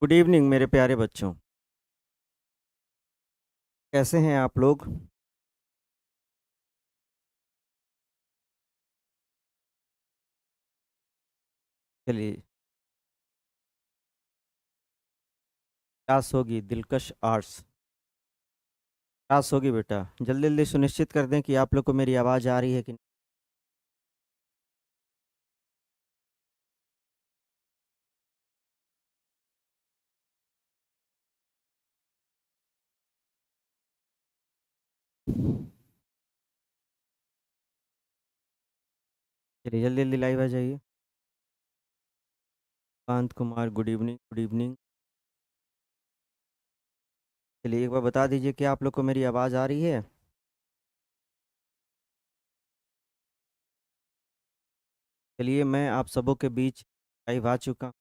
Good evening मेरे प्यारे बच्चों। कैसे हैं आप लोग? चलिए, क्लास होगी दिलकश आर्ट्स। क्लास होगी बेटा। जल्दी जल्दी सुनिश्चित कर दें कि आप लोग को मेरी आवाज़ आ रही है कि नहीं। चलिए जल्दी जल्दी लाइव आ जाइए। Kant Kumar, good evening good evening. चलिए एक बार बता दीजिए कि आप लोग को मेरी आवाज़ आ रही है। चलिए मैं आप सबों के बीच लाइव आ चुका।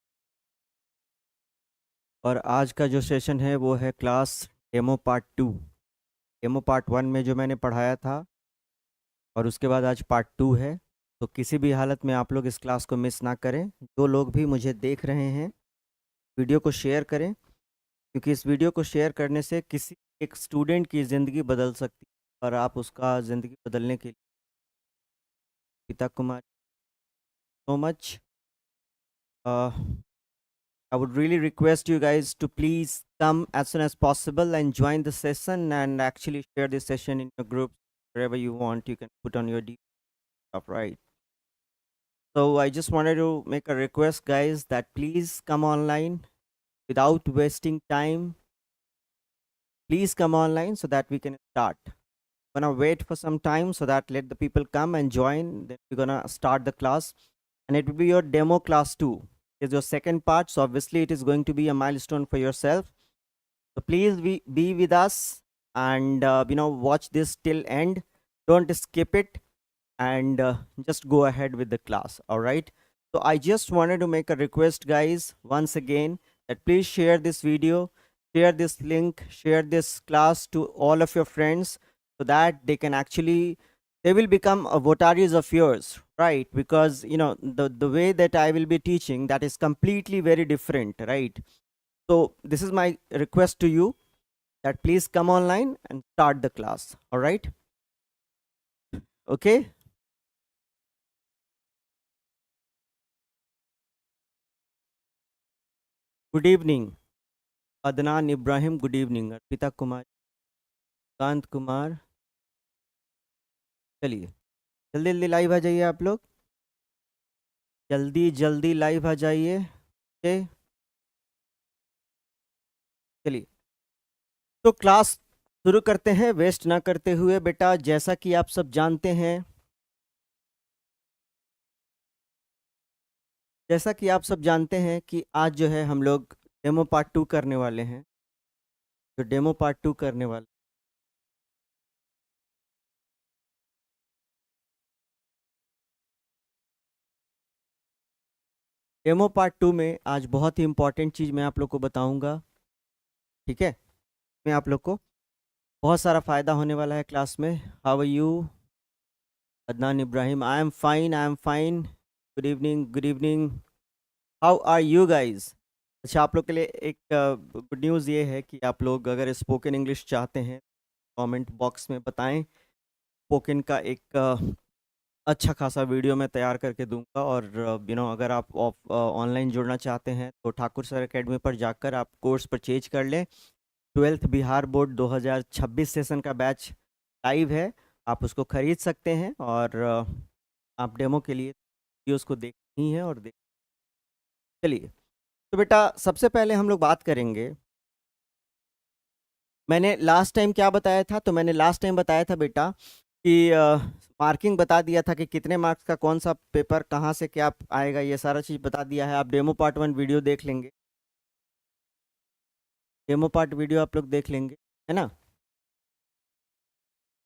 और आज का जो सेशन है वो है class demo part 2। Demo part 1 में जो मैंने पढ़ाया था, और उसके बाद आज पार्ट 2 है। तो किसी भी हालत में आप लोग इस क्लास को मिस ना करें। जो लोग भी मुझे देख रहे हैं, वीडियो को शेयर करें, क्योंकि इस वीडियो को शेयर करने से किसी एक स्टूडेंट की ज़िंदगी बदल सकती है, और आप उसका ज़िंदगी बदलने के लिए पिता Kumar so much. I would really request you guys to please come as soon as possible and join the session and actually share this session in your group wherever you want. You can put on your deep stuff, right? So I just wanted to make a request, guys, that please come online without wasting time. Please come online so that we can start. Gonna wait for some time so that let the people come and join. Then we're gonna start the class, and it will be your demo class too. It's your second part, so obviously it is going to be a milestone for yourself. So please be with us and watch this till end. Don't skip it, and just go ahead with the class. All right. So I just wanted to make a request, guys, once again, that please share this video, share this link, share this class to all of your friends, so that they can actually, they will become votaries of yours, right? Because the way that I will be teaching, that is completely very different, right? So this is my request to you, that please come online and start the class. All right. Okay. Good evening. Adnan Ibrahim, good evening. Arpita Kumar, Kant Kumar. चलिए जल्दी जल्दी live आ जाइए आप लोग। जल्दी जल्दी live आ जाइए। Okay. चलिए तो क्लास शुरू करते हैं, वेस्ट ना करते हुए। बेटा जैसा कि आप सब जानते हैं, जैसा कि आप सब जानते हैं कि आज जो है हम लोग डेमो पार्ट 2 करने वाले हैं। जो डेमो पार्ट 2 करने वाले, डेमो पार्ट 2 में आज बहुत ही इंपॉर्टेंट चीज़ मैं आप लोग को बताऊंगा। ठीक है। मैं आप लोग को बहुत सारा फ़ायदा होने वाला है क्लास में। How are you? Adnan Ibrahim, I am fine, I am fine. Good evening good evening. How are you guys? अच्छा, आप लोग के लिए एक गुड न्यूज़ ये है कि आप लोग अगर स्पोकन इंग्लिश चाहते हैं, कमेंट बॉक्स में बताएं। स्पोकन का एक अच्छा खासा वीडियो मैं तैयार करके दूंगा। और अगर आप ऑनलाइन जुड़ना चाहते हैं तो ठाकुर सर एकेडमी पर जाकर आप कोर्स परचेज कर लें। 12th बिहार बोर्ड 2026 सेशन का बैच लाइव है, आप उसको खरीद सकते हैं। और आप डेमो के लिए वीडियोस को देखनी है और देख। चलिए तो बेटा सबसे पहले हम लोग बात करेंगे। मैंने लास्ट टाइम क्या बताया था? तो मैंने लास्ट टाइम बताया था बेटा कि मार्किंग बता दिया था कि कितने मार्क्स का कौन सा पेपर कहाँ से क्या आएगा, ये सारा चीज़ बता दिया है। आप डेमो पार्ट 1 वीडियो देख लेंगे। डेमो पार्ट वीडियो आप लोग देख लेंगे, है ना।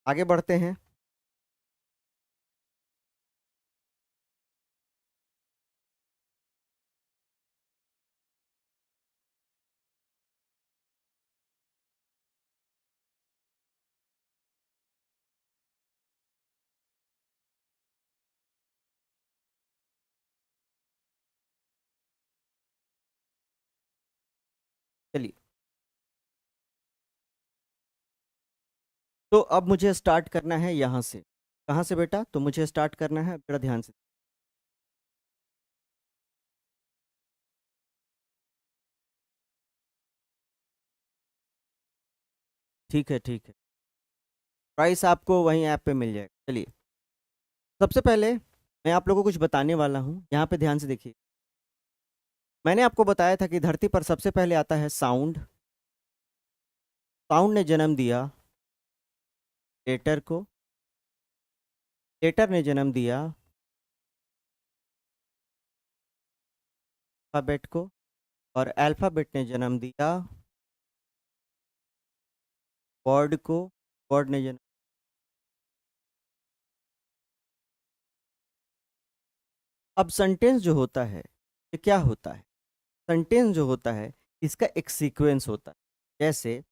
आगे बढ़ते हैं। चलिए, तो अब मुझे स्टार्ट करना है यहाँ से। कहाँ से बेटा? तो मुझे स्टार्ट करना है, जरा ध्यान से। ठीक है, ठीक है। प्राइस आपको वहीं ऐप पे मिल जाएगा। चलिए, सबसे पहले मैं आप लोगों को कुछ बताने वाला हूँ, यहाँ पे ध्यान से देखिए। मैंने आपको बताया था कि धरती पर सबसे पहले आता है साउंड। साउंड ने जन्म दिया लेटर को, लेटर ने जन्म दिया अल्फाबेट को, और अल्फाबेट ने जन्म दिया वर्ड को, वर्ड ने जन्म। अब सेंटेंस जो होता है, ये क्या होता है? सेंटेंस जो होता है, इसका एक सीक्वेंस होता है। जैसे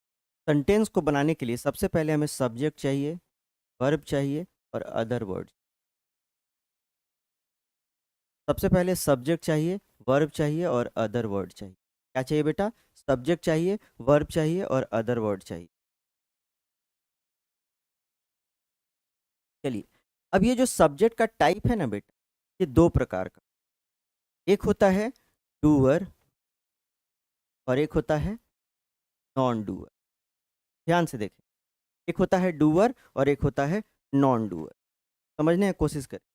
सेंटेंस को बनाने के लिए सबसे पहले हमें सब्जेक्ट चाहिए, वर्ब चाहिए और अदर वर्ड। सबसे पहले सब्जेक्ट चाहिए, वर्ब चाहिए और अदर वर्ड चाहिए। क्या चाहिए बेटा? सब्जेक्ट चाहिए, वर्ब चाहिए और अदर वर्ड चाहिए। चलिए, अब ये जो सब्जेक्ट का टाइप है ना बेटा, ये दो प्रकार का। एक होता है डूअर और एक होता है नॉन डूअर। ध्यान से देखें, एक होता है डूअर और एक होता है नॉन डूअर। समझने की कोशिश करें।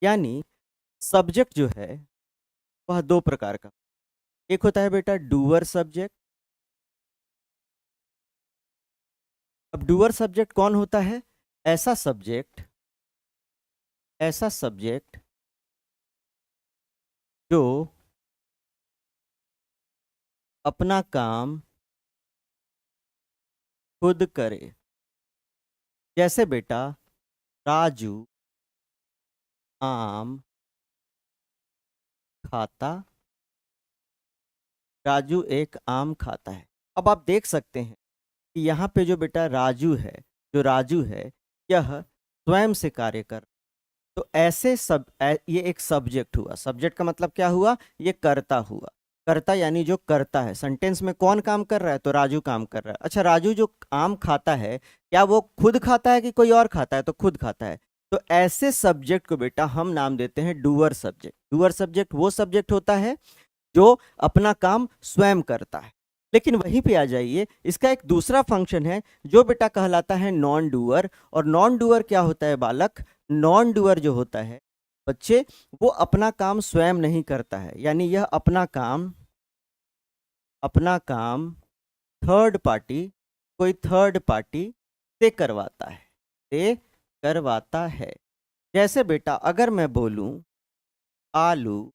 यानी सब्जेक्ट जो है वह दो प्रकार का। एक होता है बेटा डूअर सब्जेक्ट। अब डूअर सब्जेक्ट कौन होता है? ऐसा सब्जेक्ट, ऐसा सब्जेक्ट जो अपना काम खुद करे। जैसे बेटा राजू आम खाता, राजू एक आम खाता है। अब आप देख सकते हैं कि यहाँ पे जो बेटा राजू है, जो राजू है, यह स्वयं से कार्य कर। तो ऐसे ये एक सब्जेक्ट हुआ। सब्जेक्ट का मतलब क्या हुआ? ये कर्ता हुआ। कर्ता यानी जो करता है। सेंटेंस में कौन काम कर रहा है? तो राजू काम कर रहा है। अच्छा, राजू जो आम खाता है, क्या वो खुद खाता है कि कोई और खाता है? तो खुद खाता है। तो ऐसे सब्जेक्ट को बेटा हम नाम देते हैं डूअर सब्जेक्ट। डूअर सब्जेक्ट वो सब्जेक्ट होता है जो अपना काम स्वयं करता है। लेकिन वहीं पे आ जाइए, इसका एक दूसरा फंक्शन है जो बेटा कहलाता है नॉन डूअर। और नॉन डूअर क्या होता है बालक? नॉन डूअर जो होता है बच्चे, वो अपना काम स्वयं नहीं करता है। यानी यह अपना काम थर्ड पार्टी, कोई थर्ड पार्टी से करवाता है, से करवाता है। जैसे बेटा अगर मैं बोलूं आलू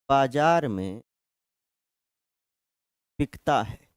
बाजार में बिकता है,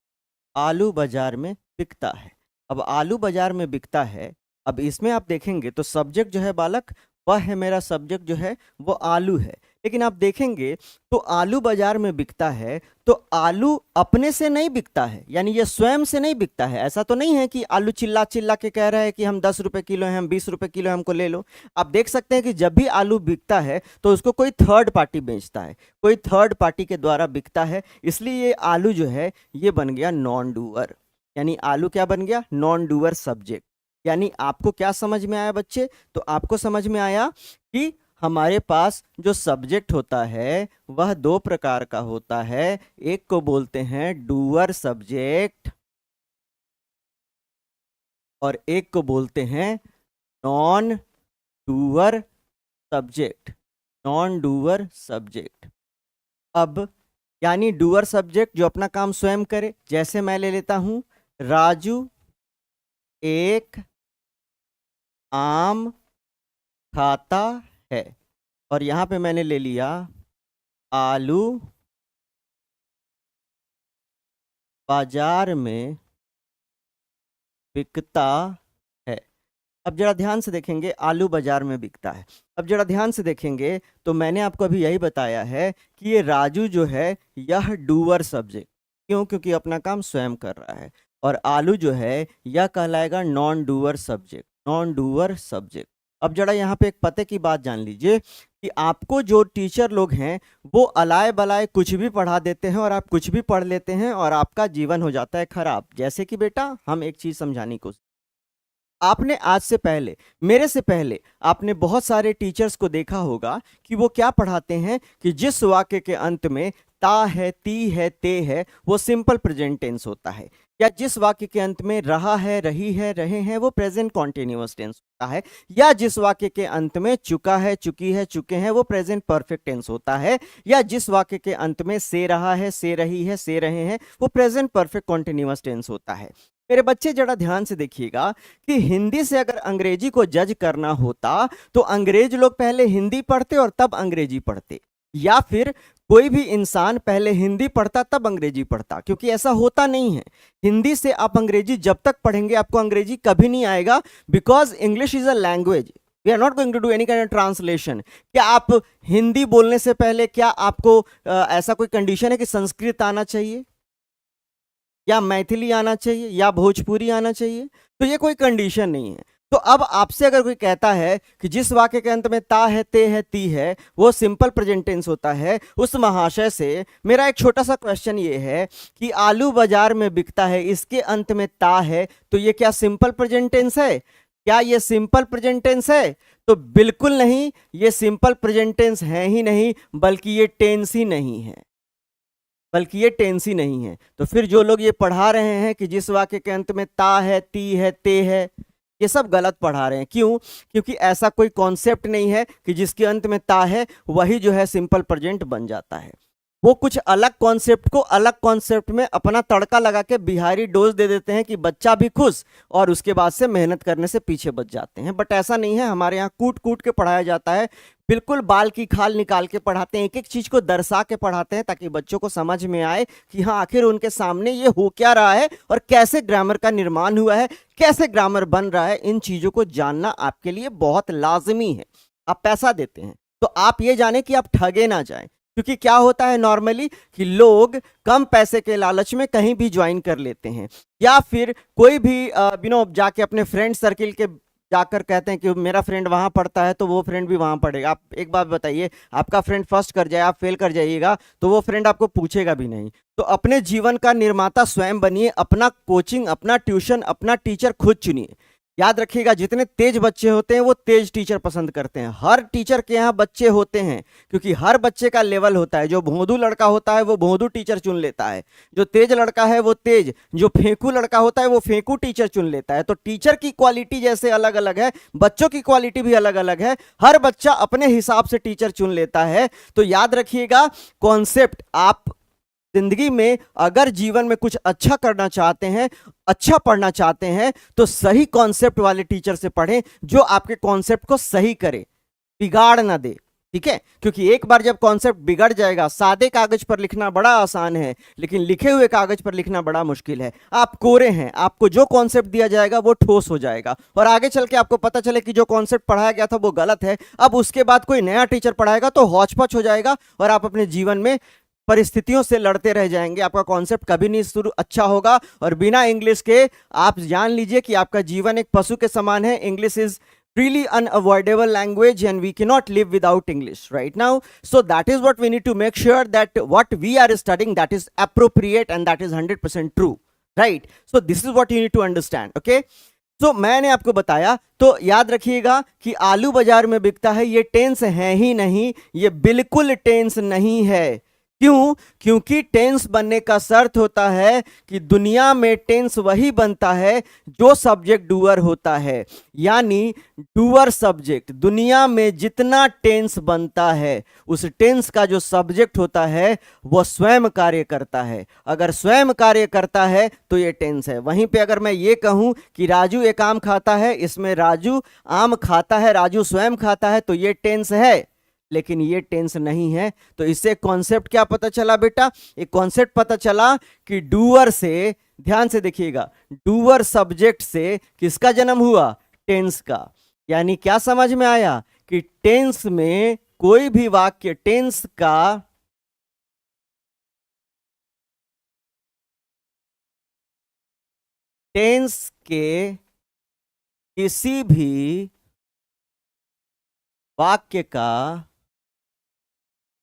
आलू बाजार में बिकता है। अब आलू बाजार में बिकता है, अब इसमें आप देखेंगे तो सब्जेक्ट जो है बालक, वह है मेरा सब्जेक्ट जो है वो आलू है। लेकिन आप देखेंगे तो आलू बाजार में बिकता है, तो आलू अपने से नहीं बिकता है, यानी ये स्वयं से नहीं बिकता है। ऐसा तो नहीं है कि आलू चिल्ला चिल्ला के कह रहा है कि हम 10 रुपए किलो हैं, हम 20 रुपए किलो हैं, हमको ले लो। आप देख सकते हैं कि जब भी आलू बिकता है तो उसको कोई थर्ड पार्टी बेचता है, कोई थर्ड पार्टी के द्वारा बिकता है। इसलिए ये आलू जो है ये बन गया नॉन डूअर। यानी आलू क्या बन गया? Non doer subject. यानी आपको क्या समझ में आया बच्चे? तो आपको समझ में आया कि हमारे पास जो सब्जेक्ट होता है वह दो प्रकार का होता है। एक को बोलते हैं डूअर सब्जेक्ट और एक को बोलते हैं non doer subject. Non doer subject. अब यानी डूअर सब्जेक्ट जो अपना काम स्वयं करे। जैसे मैं ले लेता हूं राजू एक आम खाता है, और यहां पे मैंने ले लिया आलू बाजार में बिकता है। अब जरा ध्यान से देखेंगे, आलू बाजार में बिकता है। अब जरा ध्यान से देखेंगे तो मैंने आपको अभी यही बताया है कि ये राजू जो है यह डूअर सब्जेक्ट। क्यों? क्योंकि अपना काम स्वयं कर रहा है। और आलू जो है यह कहलाएगा non doer subject, non doer subject. अब जरा यहाँ पे एक पते की बात जान लीजिए कि आपको जो टीचर लोग हैं वो अलाय बलाय कुछ भी पढ़ा देते हैं और आप कुछ भी पढ़ लेते हैं और आपका जीवन हो जाता है खराब। जैसे कि बेटा हम एक चीज समझाने की कोशिश, आपने आज से पहले, मेरे से पहले आपने बहुत सारे टीचर्स को देखा होगा कि वो क्या पढ़ाते हैं कि जिस वाक्य के अंत में ता है, ती है, ते है, वो सिंपल प्रेजेंट टेंस होता है, या जिस वाक्य के अंत में रहा है, रही है, रहे हैं, वो प्रेजेंट कॉन्टिन्यूअस टेंस होता है, या जिस वाक्य के अंत में चुका है, चुकी है, चुके हैं, वो प्रेजेंट परफेक्ट टेंस होता है, या जिस वाक्य के अंत में से रहा है, से रही है, से रहे हैं, वो प्रेजेंट परफेक्ट कॉन्टिन्यूअस टेंस होता है। मेरे बच्चे जरा ध्यान से देखिएगा कि हिंदी से अगर अंग्रेजी को जज करना होता तो अंग्रेज लोग पहले हिंदी पढ़ते और तब अंग्रेजी पढ़ते, या फिर कोई भी इंसान पहले हिंदी पढ़ता तब अंग्रेजी पढ़ता, क्योंकि ऐसा होता नहीं है। हिंदी से आप अंग्रेजी जब तक पढ़ेंगे आपको अंग्रेजी कभी नहीं आएगा, because English is a language. We are not going to do any kind of translation. क्या आप हिंदी बोलने से पहले क्या आपको ऐसा कोई कंडीशन है कि संस्कृत आना चाहिए, या मैथिली आना चाहिए, या भोजपुरी आना चाहिए? तो ये कोई कंडीशन नहीं है। तो अब आपसे अगर कोई कहता है कि जिस वाक्य के अंत में ता है, ते है, ती है, वो सिंपल प्रेजेंट टेंस होता है, उस महाशय से मेरा एक छोटा सा क्वेश्चन ये है कि आलू बाजार में बिकता है, इसके अंत में ता है, तो ये क्या सिंपल प्रेजेंट टेंस है? क्या ये सिंपल प्रेजेंट टेंस है? तो बिल्कुल नहीं, ये सिंपल प्रेजेंट टेंस है ही नहीं, बल्कि ये टेंस ही नहीं है, बल्कि ये टेंस ही नहीं है। तो फिर जो लोग ये पढ़ा रहे हैं कि जिस वाक्य के अंत में ता है, ती है, ते है, ये सब गलत पढ़ा रहे हैं। क्यों? क्योंकि ऐसा कोई कॉन्सेप्ट नहीं है कि जिसके अंत में ता है वही जो है सिंपल प्रेजेंट बन जाता है। वो कुछ अलग कॉन्सेप्ट को अलग कॉन्सेप्ट में अपना तड़का लगा के बिहारी डोज दे देते हैं कि बच्चा भी खुश, और उसके बाद से मेहनत करने से पीछे बच जाते हैं। बट ऐसा नहीं है, हमारे यहाँ कूट कूट के पढ़ाया जाता है, बिल्कुल बाल की खाल निकाल के पढ़ाते हैं, एक एक चीज को दर्शा के पढ़ाते हैं ताकि बच्चों को समझ में आए कि हाँ आखिर उनके सामने ये हो क्या रहा है और कैसे ग्रामर का निर्माण हुआ है, कैसे ग्रामर बन रहा है। इन चीजों को जानना आपके लिए बहुत लाजमी है। आप पैसा देते हैं तो आप ये जाने कि आप ठगे ना जाएं, क्योंकि क्या होता है नॉर्मली कि लोग कम पैसे के लालच में कहीं भी ज्वाइन कर लेते हैं, या फिर कोई भी जाके अपने फ्रेंड सर्किल के जाकर कहते हैं कि मेरा फ्रेंड वहां पढ़ता है तो वो फ्रेंड भी वहां पढ़ेगा। आप एक बात बताइए, आपका फ्रेंड फर्स्ट कर जाए, आप फेल कर जाइएगा, तो वो फ्रेंड आपको पूछेगा भी नहीं। तो अपने जीवन का निर्माता स्वयं बनिए, अपना कोचिंग, अपना ट्यूशन, अपना टीचर खुद चुनिए। याद रखिएगा, जितने तेज बच्चे होते हैं वो तेज टीचर पसंद करते हैं। हर टीचर के यहाँ बच्चे होते हैं, क्योंकि हर बच्चे का लेवल होता है। जो भोंदू लड़का होता है वो भोंदू टीचर चुन लेता है, जो तेज लड़का है वो तेज, जो फेंकू लड़का होता है वो फेंकू टीचर चुन लेता है। तो टीचर की क्वालिटी जैसे अलग अलग है, बच्चों की क्वालिटी भी अलग अलग है। हर बच्चा अपने हिसाब से टीचर चुन लेता है। तो याद रखिएगा कॉन्सेप्ट, आप जिंदगी में अगर जीवन में कुछ अच्छा करना चाहते हैं, अच्छा पढ़ना चाहते हैं, तो सही कॉन्सेप्ट वाले टीचर से पढ़ें जो आपके कॉन्सेप्ट को सही करे, बिगाड़ ना दे। ठीक है? क्योंकि एक बार जब कॉन्सेप्ट बिगड़ जाएगा, सादे कागज पर लिखना बड़ा आसान है लेकिन लिखे हुए कागज पर लिखना बड़ा मुश्किल है। आप कोरे हैं, आपको जो कॉन्सेप्ट दिया जाएगा वो ठोस हो जाएगा, और आगे चल के आपको पता चले कि जो कॉन्सेप्ट पढ़ाया गया था वो गलत है। अब उसके बाद कोई नया टीचर पढ़ाएगा तो हौच पौच हो जाएगा और आप अपने जीवन में परिस्थितियों से लड़ते रह जाएंगे। आपका कॉन्सेप्ट कभी नहीं शुरू अच्छा होगा, और बिना इंग्लिश के आप जान लीजिए कि आपका जीवन एक पशु के समान है। English is really unavoidable language and we cannot live without English right now. So that is what we need to make sure that what we are studying, that is appropriate and that is 100% true, right? So this is what you need to understand, okay? तो मैंने आपको बताया, तो याद रखिएगा कि आलू बाजार में बिकता है, ये टेंस है ही नहीं, ये बिल्कुल टेंस नहीं है। क्यों? क्योंकि टेंस बनने का शर्त होता है कि दुनिया में टेंस वही बनता है जो सब्जेक्ट डूअर होता है, यानी डूअर सब्जेक्ट। दुनिया में जितना टेंस बनता है उस टेंस का जो सब्जेक्ट होता है वो स्वयं कार्य करता है। अगर स्वयं कार्य करता है तो ये टेंस है। वहीं पे अगर मैं ये कहूं कि राजू एक आम खाता है, इसमें राजू आम खाता है, राजू स्वयं खाता है, तो ये टेंस है, लेकिन ये टेंस नहीं है। तो इससे कॉन्सेप्ट क्या पता चला बेटा? एक कॉन्सेप्ट पता चला कि डूअर से, ध्यान से देखिएगा, डूअर सब्जेक्ट से किसका जन्म हुआ? टेंस का। यानी क्या समझ में आया कि टेंस में कोई भी वाक्य टेंस के किसी भी वाक्य का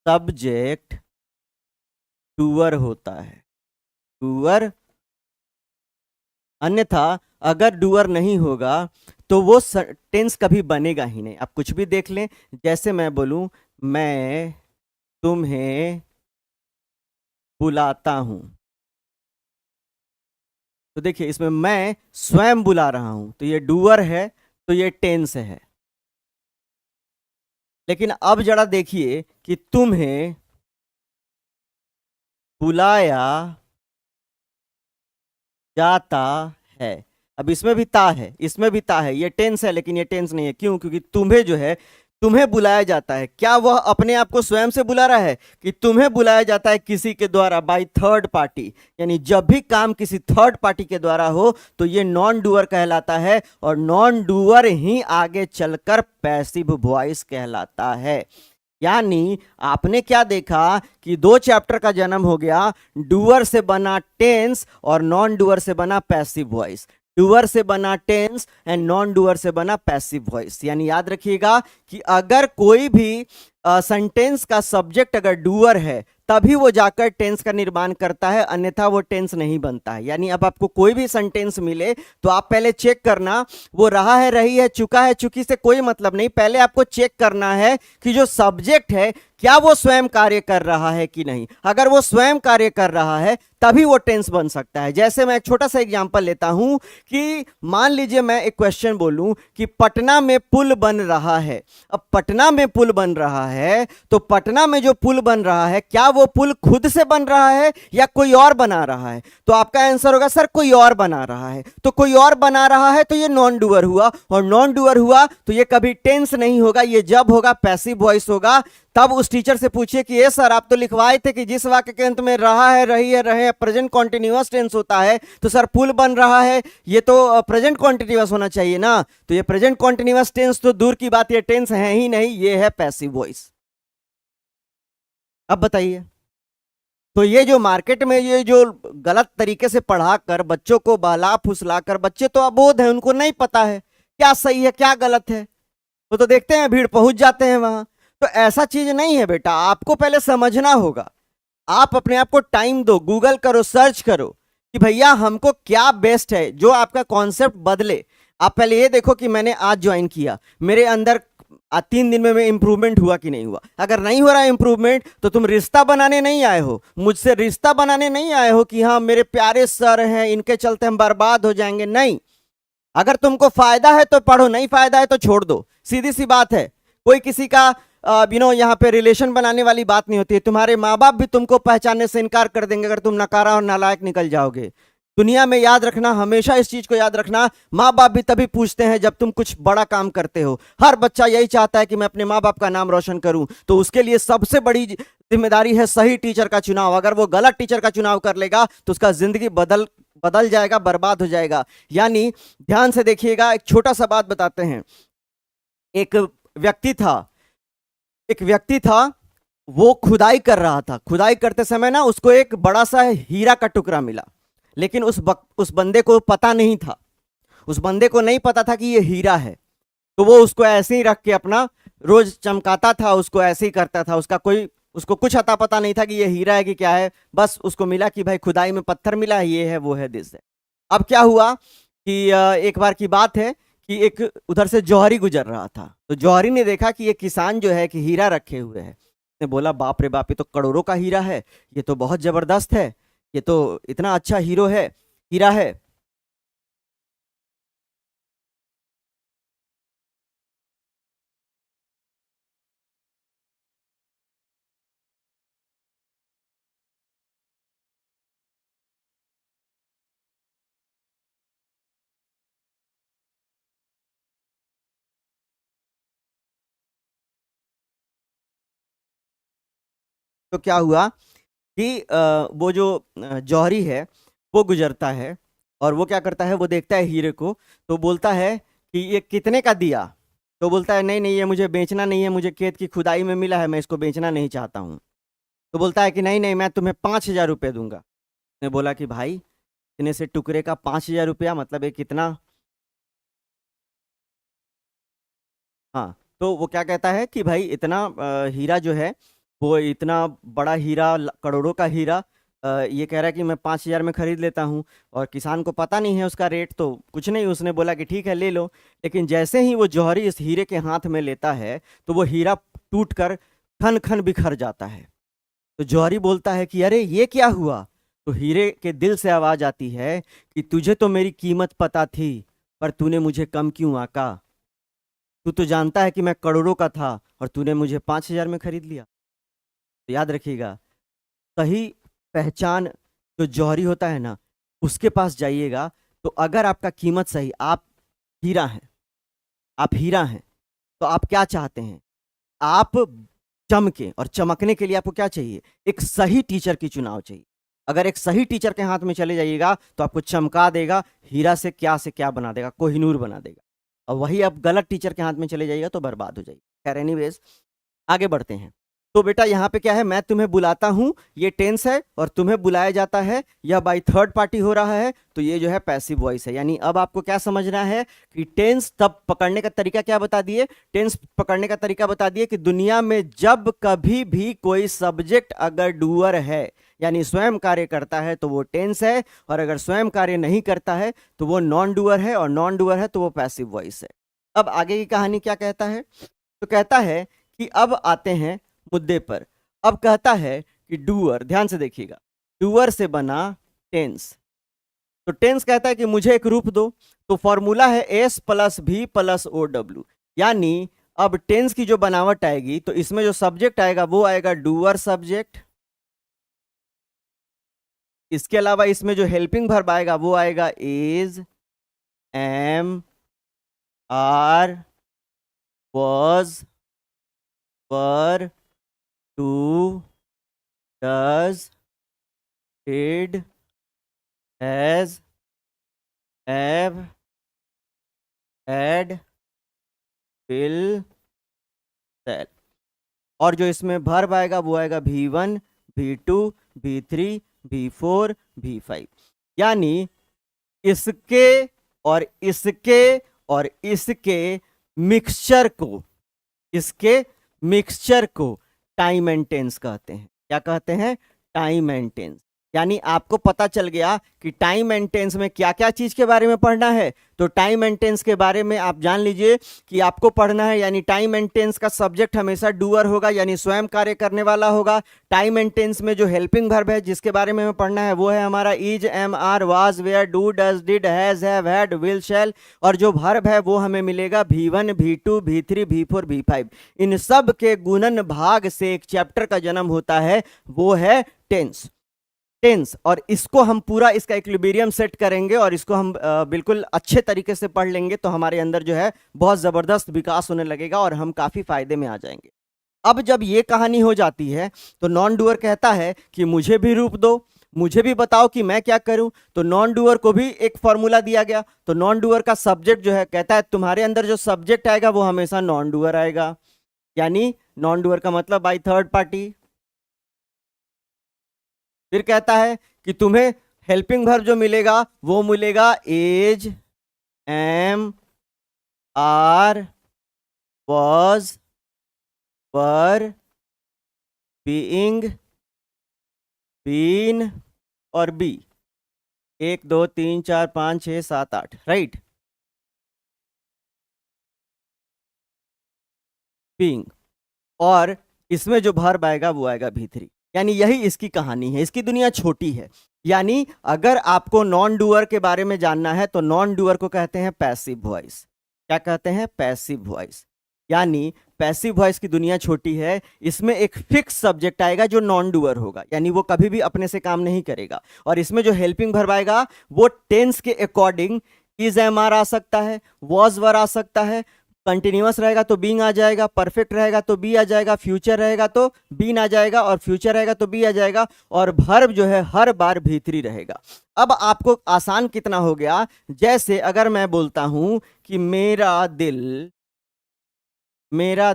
सब्जेक्ट डूअर होता है, डूअर। अन्यथा अगर डूअर नहीं होगा तो वो टेंस कभी बनेगा ही नहीं। आप कुछ भी देख लें, जैसे मैं बोलूं मैं तुम्हें बुलाता हूं, तो देखिए इसमें मैं स्वयं बुला रहा हूं, तो ये डूअर है, तो ये टेंस है। लेकिन अब जरा देखिए कि तुम्हें बुलाया जाता है। अब इसमें भी ता है, इसमें भी ता है, ये टेंस है लेकिन ये टेंस नहीं है। क्यों? क्योंकि तुम्हें जो है, तुम्हें बुलाया जाता है, क्या वह अपने आप को स्वयं से बुला रहा है? कि तुम्हें बुलाया जाता है किसी के द्वारा, बाय थर्ड पार्टी। यानी जब भी काम किसी थर्ड पार्टी के द्वारा हो तो ये नॉन डूअर कहलाता है, और नॉन डूअर ही आगे चलकर पैसिव वॉइस कहलाता है। यानी आपने क्या देखा कि दो चैप्टर का जन्म हो गया, डूअर से बना टेंस और नॉन डूअर से बना पैसिव वॉइस, डूअर से बना टेंस एंड नॉन डूअर से बना पैसिव वॉइस। यानी याद रखिएगा कि अगर कोई भी सेंटेंस का सब्जेक्ट अगर डूअर है तभी वो जाकर टेंस का निर्माण करता है, अन्यथा वो टेंस नहीं बनता है। यानी अब आपको कोई भी सेंटेंस मिले तो आप पहले चेक करना वो रहा है, रही है, चुका है, चुकी से कोई मतलब नहीं, पहले आपको चेक करना है कि जो सब्जेक्ट है क्या वो स्वयं कार्य कर रहा है कि नहीं। अगर वो स्वयं कार्य कर रहा है तभी वो टेंस बन सकता है। जैसे मैं एक छोटा सा एग्जांपल लेता हूं कि मान लीजिए मैं एक क्वेश्चन बोलूं कि पटना में पुल बन रहा है। अब पटना में पुल बन रहा है तो पटना में जो पुल बन रहा है क्या वो पुल खुद से बन रहा है या कोई और बना रहा है? तो आपका आंसर होगा सर कोई और बना रहा है। तो कोई और बना रहा है तो ये नॉन डूअर हुआ, और नॉन डूअर हुआ तो ये कभी टेंस नहीं होगा, ये जब होगा पैसिव वॉइस होगा। तब उस टीचर से पूछिए कि ये सर आप तो लिखवाए थे कि जिस वाक्य के अंत में रहा है, रही है, रहे प्रेजेंट कॉन्टिन्यूअस टेंस होता है, तो सर पुल बन रहा है, ये तो प्रेजेंट कॉन्टिन्यूअस होना चाहिए ना। तो ये प्रेजेंट कॉन्टिन्यूअस टेंस तो दूर की बात, ये टेंस है ही नहीं, ये है पैसिव वॉइस। अब बताइए, तो ये जो मार्केट में ये जो गलत तरीके से पढ़ाकर बच्चों को बहला फुसलाकर, बच्चे तो अबोध हैं, उनको नहीं पता है क्या सही है क्या गलत है, वो तो देखते हैं भीड़ पहुंच जाते हैं वहां। तो ऐसा चीज नहीं है बेटा, आपको पहले समझना होगा। आप अपने आप को टाइम दो, गूगल करो, सर्च करो कि भैया हमको क्या बेस्ट है, जो आपका कॉन्सेप्ट बदले। आप पहले ये देखो कि मैंने आज ज्वाइन किया, मेरे अंदर 3 दिन में इंप्रूवमेंट हुआ कि नहीं हुआ। अगर नहीं हो रहा है इंप्रूवमेंट तो तुम रिश्ता बनाने नहीं आए हो, मुझसे रिश्ता बनाने नहीं आए हो कि हाँ मेरे प्यारे सर हैं इनके चलते हम बर्बाद हो जाएंगे, नहीं। अगर तुमको फायदा है तो पढ़ो, नहीं फायदा है तो छोड़ दो, सीधी सी बात है। कोई किसी का यहाँ पे रिलेशन बनाने वाली बात नहीं होती है। तुम्हारे माँ बाप भी तुमको पहचानने से इनकार कर देंगे अगर तुम नकारा और नालायक निकल जाओगे। दुनिया में याद रखना, हमेशा इस चीज को याद रखना, माँ बाप भी तभी पूछते हैं जब तुम कुछ बड़ा काम करते हो। हर बच्चा यही चाहता है कि मैं अपने माँ बाप का नाम रोशन करूं, तो उसके लिए सबसे बड़ी जिम्मेदारी है सही टीचर का चुनाव। अगर वो गलत टीचर का चुनाव कर लेगा तो उसका जिंदगी बदल बदल जाएगा, बर्बाद हो जाएगा। यानी ध्यान से देखिएगा, एक छोटा सा बात बताते हैं। एक व्यक्ति था, एक व्यक्ति था, वो खुदाई कर रहा था। खुदाई करते समय ना उसको एक बड़ा सा हीरा का टुकड़ा मिला, लेकिन उस बंदे को पता नहीं था, उस बंदे को नहीं पता था कि ये हीरा है। तो वो उसको ऐसे ही रख के अपना रोज चमकाता था, उसको ऐसे ही करता था, उसका कोई उसको कुछ अता पता नहीं था कि ये हीरा है कि क्या है। बस उसको मिला कि भाई खुदाई में पत्थर मिला है, ये है वो है दिस है। अब क्या हुआ कि एक बार की बात है कि एक उधर से जौहरी गुजर रहा था, तो जौहरी ने देखा कि ये किसान जो है कि हीरा रखे हुए है। ने बोला बाप रे बाप, ये तो करोड़ों का हीरा है, ये तो बहुत जबरदस्त है, ये तो इतना अच्छा हीरो है, हीरा है। तो क्या हुआ कि वो जो जौहरी है वो गुजरता है, और वो क्या करता है, वो देखता है हीरे को, तो बोलता है कि ये कितने का दिया? तो बोलता है नहीं नहीं, ये मुझे बेचना नहीं है, मुझे खेत की खुदाई में मिला है, मैं इसको बेचना नहीं चाहता हूँ। तो बोलता है कि नहीं नहीं, मैं तुम्हें 5,000 रुपये दूंगा। ने बोला कि भाई इतने से टुकड़े का 5,000 रुपया, मतलब ये कितना? हाँ, तो वो क्या कहता है कि भाई इतना हीरा जो है, वो इतना बड़ा हीरा, करोड़ों का हीरा, ये कह रहा है कि मैं 5,000 में खरीद लेता हूँ। और किसान को पता नहीं है उसका रेट, तो कुछ नहीं, उसने बोला कि ठीक है ले लो। लेकिन जैसे ही वो जौहरी इस हीरे के हाथ में लेता है तो वो हीरा टूट कर खन खन बिखर जाता है। तो जौहरी बोलता है कि अरे ये क्या हुआ। तो हीरे के दिल से आवाज आती है कि तुझे तो मेरी कीमत पता थी, पर तूने मुझे कम क्यों आका। तू तो जानता है कि मैं करोड़ों का था और तूने मुझे 5,000 में खरीद लिया। तो याद रखिएगा, सही पहचान जो जौहरी होता है ना, उसके पास जाइएगा। तो अगर आपका कीमत सही, हीरा हैं आप हीरा हैं, तो आप क्या चाहते हैं? आप चमके, और चमकने के लिए आपको क्या चाहिए? एक सही टीचर की चुनाव चाहिए। अगर एक सही टीचर के हाथ में चले जाइएगा तो आपको चमका देगा, हीरा से क्या बना देगा, कोहिनूर बना देगा। और वही आप गलत टीचर के हाथ में चले जाइएगा तो बर्बाद हो जाइए। खैर एनीवेज, आगे बढ़ते हैं। तो बेटा यहाँ पे क्या है, मैं तुम्हें बुलाता हूं, ये टेंस है, और तुम्हें बुलाया जाता है, यह बाय थर्ड पार्टी हो रहा है, तो ये जो है पैसिव वॉइस है। यानी अब आपको क्या समझना है कि टेंस तब पकड़ने का तरीका क्या बता दिए, टेंस पकड़ने का तरीका बता दिए कि दुनिया में जब कभी भी कोई सब्जेक्ट अगर डूअर है, यानी स्वयं कार्य करता है, तो वो टेंस है, और अगर स्वयं कार्य नहीं करता है तो वो नॉन डूअर है, और नॉन डूअर है तो वो पैसिव वॉइस है। अब आगे की कहानी क्या कहता है, तो कहता है कि अब आते हैं मुद्दे पर। अब कहता है कि डूअर, ध्यान से देखिएगा, डूअर से बना टेंस। तो टेंस कहता है कि मुझे एक रूप दो, तो फॉर्मूला है एस प्लस भी प्लस ओ डब्ल्यू। यानी अब टेंस की जो बनावट आएगी, तो इसमें जो सब्जेक्ट आएगा वो आएगा डूअर सब्जेक्ट। इसके अलावा इसमें जो हेल्पिंग वर्ब आएगा वो आएगा is, am, are, was, were, do, does, did, has, have, had, will, shall. और जो इसमें वर्ब आएगा वो आएगा V1, V2, V3, V4, V5। यानी इसके और इसके और इसके मिक्सचर को, इसके मिक्सचर को टाइम एंड टेंस कहते हैं। क्या कहते हैं? Time and tense. यानी आपको पता चल गया कि टाइम एंड टेंस में क्या क्या चीज के बारे में पढ़ना है। तो टाइम एंड टेंस के बारे में आप जान लीजिए कि आपको पढ़ना है, यानी टाइम एंड टेंस का सब्जेक्ट हमेशा डूअर होगा, यानी स्वयं कार्य करने वाला होगा। टाइम एंड टेंस में जो हेल्पिंग वर्ब है जिसके बारे में हमें पढ़ना है वो है हमारा is, am, are, was, were, do, does, did, has, have, had, will, shall. और जो वर्ब है वो हमें मिलेगा V1, V2, V3, V4, V5। इन सब के गुणन भाग से एक चैप्टर का जन्म होता है, वो है टेंस। टेंस, और इसको हम पूरा इसका इक्विलिब्रियम सेट करेंगे और इसको हम बिल्कुल अच्छे तरीके से पढ़ लेंगे, तो हमारे अंदर जो है बहुत जबरदस्त विकास होने लगेगा और हम काफी फायदे में आ जाएंगे। अब जब ये कहानी हो जाती है तो नॉन डूअर कहता है कि मुझे भी रूप दो, मुझे भी बताओ कि मैं क्या करूं। तो नॉन डूअर को भी एक फॉर्मूला दिया गया। तो नॉन डूअर का सब्जेक्ट जो है, कहता है तुम्हारे अंदर जो सब्जेक्ट आएगा वो हमेशा नॉन डूअर आएगा। यानी नॉन डूअर का मतलब बाय थर्ड पार्टी। फिर कहता है कि तुम्हें हेल्पिंग वर्ब जो मिलेगा वो मिलेगा is, am, are, was, were, being, been और बी। 1, 2, 3, 4, 5, 6, 7, 8, राइट। बीइंग, और इसमें जो वर्ब आएगा वो आएगा V3। यानी यही इसकी कहानी है। इसकी दुनिया छोटी है। यानी अगर आपको नॉन डूअर के बारे में जानना है तो नॉन डूअर को कहते हैं पैसिव वॉइस। क्या कहते हैं? Passive voice. यानी पैसिव वॉइस की दुनिया छोटी है। इसमें एक फिक्स सब्जेक्ट आएगा जो नॉन डूअर होगा, यानी वो कभी भी अपने से काम नहीं करेगा। और इसमें जो हेल्पिंग वर्ब आएगा वो टेंस के अकॉर्डिंग इज, एम, आर आ सकता है, वॉज, वर आ सकता है, कंटिन्यूअस रहेगा तो बीइंग आ जाएगा, परफेक्ट रहेगा तो बी आ जाएगा, फ्यूचर रहेगा तो बीन आ जाएगा, और फ्यूचर रहेगा तो बी आ जाएगा, और वर्ब जो है हर बार भीतरी रहेगा। अब आपको आसान कितना हो गया, जैसे अगर मैं बोलता हूं कि मेरा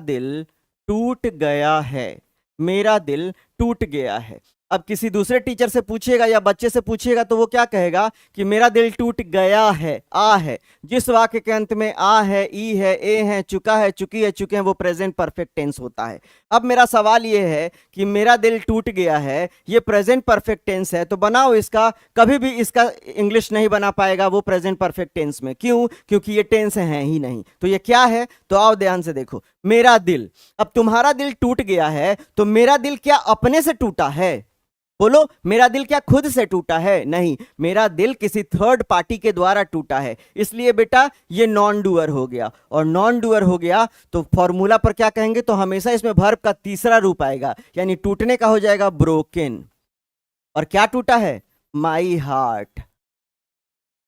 दिल टूट गया है, मेरा दिल टूट गया है। अब किसी दूसरे टीचर से पूछिएगा या बच्चे से पूछिएगा तो वो क्या कहेगा कि मेरा दिल टूट गया है, आ है। जिस वाक्य के अंत में आ है, ई है, ए है, चुका है, चुकी है, चुके हैं, वो प्रेजेंट परफेक्ट टेंस होता है। अब मेरा सवाल ये है कि मेरा दिल टूट गया है, ये प्रेजेंट परफेक्ट टेंस है, तो बनाओ इसका। कभी भी इसका इंग्लिश नहीं बना पाएगा वो प्रेजेंट परफेक्ट टेंस में। क्यों? क्योंकि ये टेंस है ही नहीं। तो ये क्या है? तो आओ ध्यान से देखो, मेरा दिल। अब तुम्हारा दिल टूट गया है, तो मेरा दिल क्या अपने से टूटा है? बोलो, मेरा दिल क्या खुद से टूटा है? नहीं, मेरा दिल किसी थर्ड पार्टी के द्वारा टूटा है। इसलिए बेटा ये नॉन डूअर हो गया, और नॉन डूअर हो गया तो फॉर्मूला पर क्या कहेंगे? तो हमेशा इसमें वर्ब का तीसरा रूप आएगा, यानी टूटने का हो जाएगा ब्रोकन। और क्या टूटा है? My heart.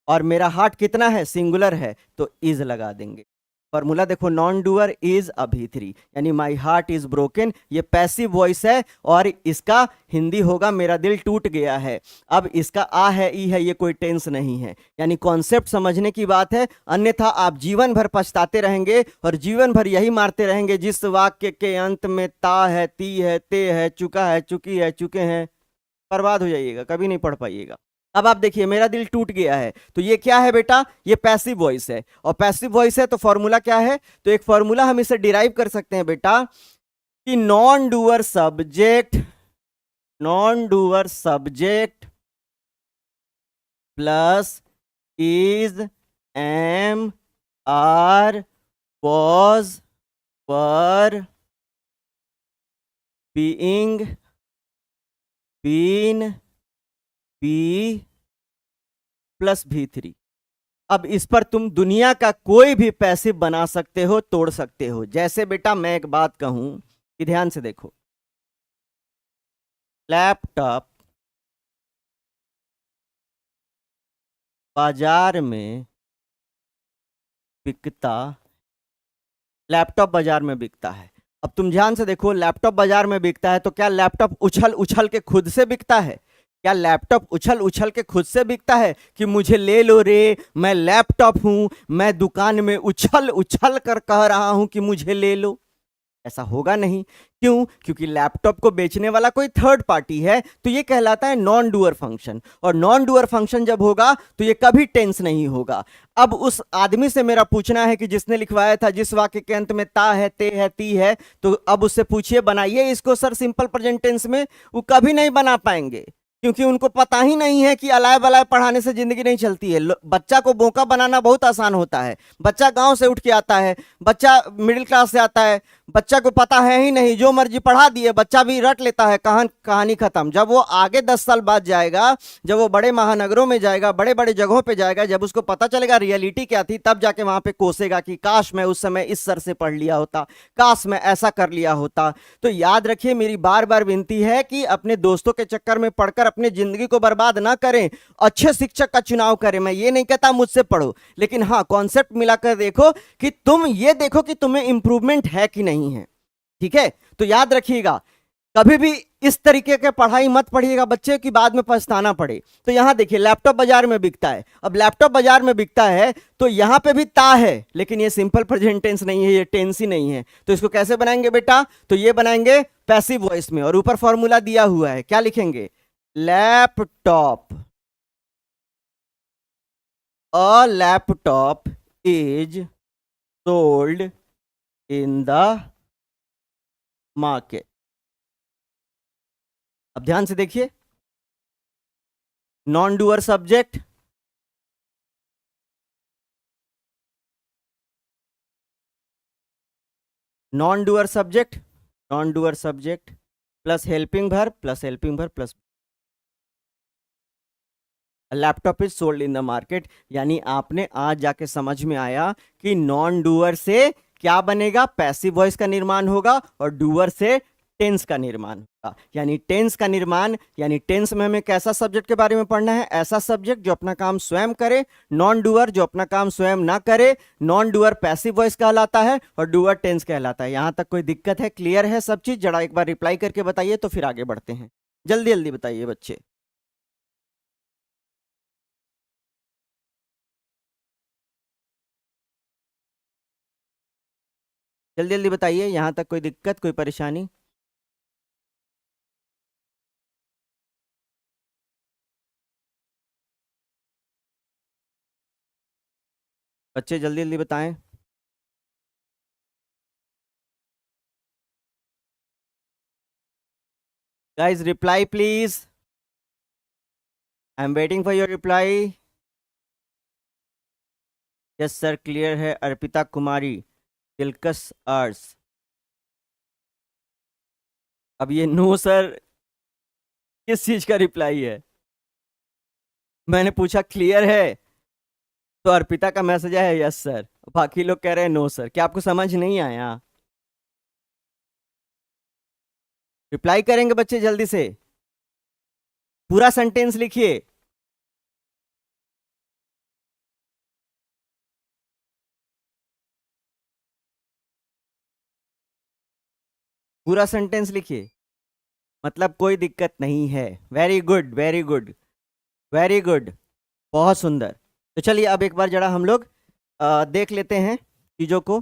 और मेरा हार्ट कितना है? सिंगुलर है, तो इज लगा देंगे। फॉर्मूला देखो, नॉन डूअर इज अभी3, यानी माई हार्ट इज ब्रोकन। ये पैसिव वॉइस है, और इसका हिंदी होगा मेरा दिल टूट गया है। अब इसका आ है, ई है, ये कोई टेंस नहीं है। यानी कॉन्सेप्ट समझने की बात है, अन्यथा आप जीवन भर पछताते रहेंगे और जीवन भर यही मारते रहेंगे जिस वाक्य के अंत में ता है, ती है, ते है, चुका है, चुकी है, चुके हैं। बर्बाद हो जाइएगा, कभी नहीं पढ़ पाइएगा। अब आप देखिए, मेरा दिल टूट गया है, तो ये क्या है बेटा? ये पैसिव वॉइस है, और पैसिव वॉइस है तो फॉर्मूला क्या है? तो एक फॉर्मूला हम इसे डिराइव कर सकते हैं बेटा, कि non doer subject, non doer subject plus is, am, are, was, were, being, been, be plus भी3। अब इस पर तुम दुनिया का कोई भी पैसिव बना सकते हो, तोड़ सकते हो। जैसे बेटा मैं एक बात कहूं कि ध्यान से देखो, लैपटॉप बाजार में बिकता, लैपटॉप बाजार में बिकता है। अब तुम ध्यान से देखो, लैपटॉप बाजार में बिकता है तो क्या लैपटॉप उछल उछल के खुद से बिकता है? क्या लैपटॉप उछल उछल के खुद से बिकता है कि मुझे ले लो रे, मैं लैपटॉप हूं, मैं दुकान में उछल उछल कर कह रहा हूं कि मुझे ले लो? ऐसा होगा नहीं। क्यों? क्योंकि लैपटॉप को बेचने वाला कोई थर्ड पार्टी है, तो ये कहलाता है नॉन डूअर फंक्शन। और नॉन डूअर फंक्शन जब होगा तो ये कभी टेंस नहीं होगा। अब उस आदमी से मेरा पूछना है कि जिसने लिखवाया था जिस वाक्य के अंत में ता है, ते है, ती है, तो अब उससे पूछिए बनाइए इसको सर सिंपल प्रेजेंट टेंस में। वो कभी नहीं बना पाएंगे, क्योंकि उनको पता ही नहीं है कि अलाय बलाय पढ़ाने से जिंदगी नहीं चलती है। बच्चा को बोका बनाना बहुत आसान होता है। बच्चा गांव से उठ के आता है, बच्चा मिडिल क्लास से आता है, बच्चा को पता है ही नहीं, जो मर्जी पढ़ा दिए, बच्चा भी रट लेता है, कहानी खत्म। जब वो आगे 10 साल बाद जाएगा, जब वो बड़े महानगरों में जाएगा, बड़े बड़े जगहों पे जाएगा, जब उसको पता चलेगा रियलिटी क्या थी, तब जाके वहां पे कोसेगा कि काश मैं उस समय इस सर से पढ़ लिया होता, काश मैं ऐसा कर लिया होता। तो याद रखिए, मेरी बार बार विनती है कि अपने दोस्तों के चक्कर में पढ़कर अपने जिंदगी को बर्बाद ना करें, अच्छे शिक्षक का चुनाव करें। मैं ये नहीं कहता मुझसे पढ़ो, लेकिन हाँ कॉन्सेप्ट मिलाकर देखो कि तुम ये देखो कि तुम्हें इंप्रूवमेंट है कि नहीं है। ठीक है? तो याद रखिएगा, कभी भी इस तरीके के पढ़ाई मत पढ़िएगा बच्चे की बाद में पछताना पड़े। तो यहां देखिए, लैपटॉप बाजार में बिकता है। अब लैपटॉप बाजार में बिकता है तो यहां पे भी ता है, लेकिन ये सिंपल प्रेजेंट टेंस नहीं है, ये टेंस ही नहीं है। तो इसको कैसे बनाएंगे बेटा? तो ये बनाएंगे पैसिव वॉइस में, और ऊपर फॉर्मूला दिया हुआ है, क्या लिखेंगे? Laptop, a laptop is sold in the market. अब ध्यान से देखिए, non doer subject, non doer subject, non doer subject plus helping verb, plus helping verb plus laptop is sold in the market. यानी आपने आज जाके समझ में आया कि नॉन डूअर से क्या बनेगा? पैसिव वॉइस का निर्माण होगा, और डूअर से टेंस का निर्माण होगा। यानी टेंस का निर्माण, यानी टेंस में हमें कैसा सब्जेक्ट के बारे में पढ़ना है? ऐसा सब्जेक्ट जो अपना काम स्वयं करे, नॉन डूअर जो अपना काम स्वयं ना करे। नॉन डूअर पैसिव वॉइस कहलाता है, और डूअर टेंस कहलाता है। यहां तक कोई दिक्कत है? क्लियर है सब चीज? जरा एक बार रिप्लाई करके बताइए, तो फिर आगे बढ़ते हैं। जल्दी जल्दी बताइए बच्चे, जल्दी जल्दी बताइए। यहां तक कोई दिक्कत, कोई परेशानी? बच्चे जल्दी जल्दी बताएं। Guys reply please, I am waiting for your reply. Yes sir clear है। अर्पिता कुमारी, दिलकश आर्ट्स। अब ये नो सर किस चीज का रिप्लाई है? मैंने पूछा क्लियर है तो अर्पिता का मैसेज है यस सर, बाकी लोग कह रहे हैं नो सर। क्या आपको समझ नहीं आया? रिप्लाई करेंगे बच्चे जल्दी से, पूरा सेंटेंस लिखिए। पूरा सेंटेंस लिखिए, मतलब कोई दिक्कत नहीं है। Very good very good very good, बहुत सुंदर। तो चलिए अब एक बार जरा हम लोग देख लेते हैं चीजों को।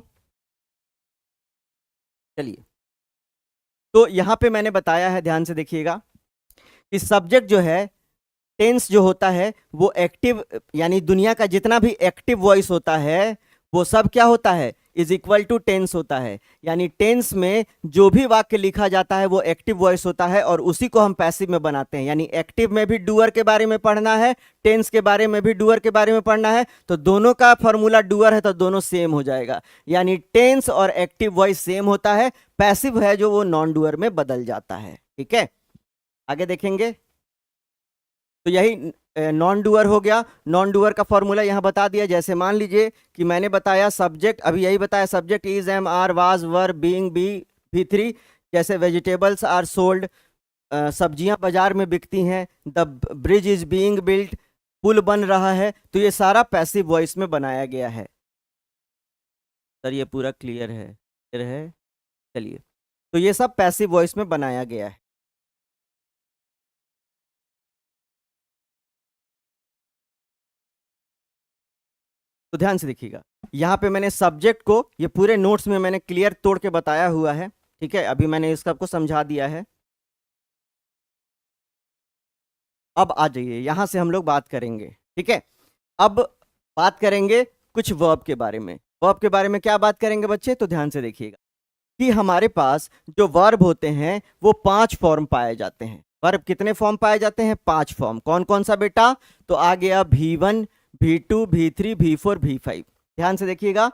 चलिए, तो यहां पे मैंने बताया है, ध्यान से देखिएगा कि सब्जेक्ट जो है, टेंस जो होता है वो एक्टिव, यानी दुनिया का जितना भी एक्टिव वॉइस होता है वो सब क्या होता है, इज इक्वल टू टेंस होता है। यानी टेंस में जो भी वाक्य लिखा जाता है वो एक्टिव वॉइस होता है और उसी को हम पैसिव में बनाते हैं। यानी एक्टिव में भी डूअर के बारे में पढ़ना है, टेंस के बारे में भी डूअर के बारे में पढ़ना है, तो दोनों का फॉर्मूला डूअर है तो दोनों सेम हो जाएगा। यानी टेंस और एक्टिव वॉइस सेम होता है, पैसिव है जो वो नॉन डूअर में बदल जाता है। ठीक है, आगे देखेंगे। तो यही नॉन डूअर हो गया। नॉन डूअर का फॉर्मूला यहां बता दिया। जैसे मान लीजिए कि मैंने बताया सब्जेक्ट, अभी यही बताया, subject is, am, are, was, were, being, be, V3। जैसे वेजिटेबल्स आर सोल्ड, सब्जियां बाजार में बिकती हैं। The bridge is being built, पुल बन रहा है। तो ये सारा पैसिव वॉइस में बनाया गया है। सर ये पूरा क्लियर है? क्लियर है। चलिए, तो ये सब पैसिव वॉइस में बनाया गया है। तो ध्यान से देखिएगा, यहाँ पे मैंने सब्जेक्ट को, ये पूरे नोट्स में मैंने क्लियर तोड़ के बताया हुआ है। ठीक है, अभी मैंने इस सबको समझा दिया है। अब आ जाइए, यहां से हम लोग बात करेंगे। ठीक है, अब बात करेंगे कुछ वर्ब के बारे में। वर्ब के बारे में क्या बात करेंगे बच्चे? तो ध्यान से देखिएगा कि हमारे पास जो वर्ब होते हैं वो 5 फॉर्म पाए जाते हैं। वर्ब कितने फॉर्म पाए जाते हैं? 5 फॉर्म। कौन कौन सा बेटा? तो आ गया V1, V2, V3, V4, V5। ध्यान से देखिएगा,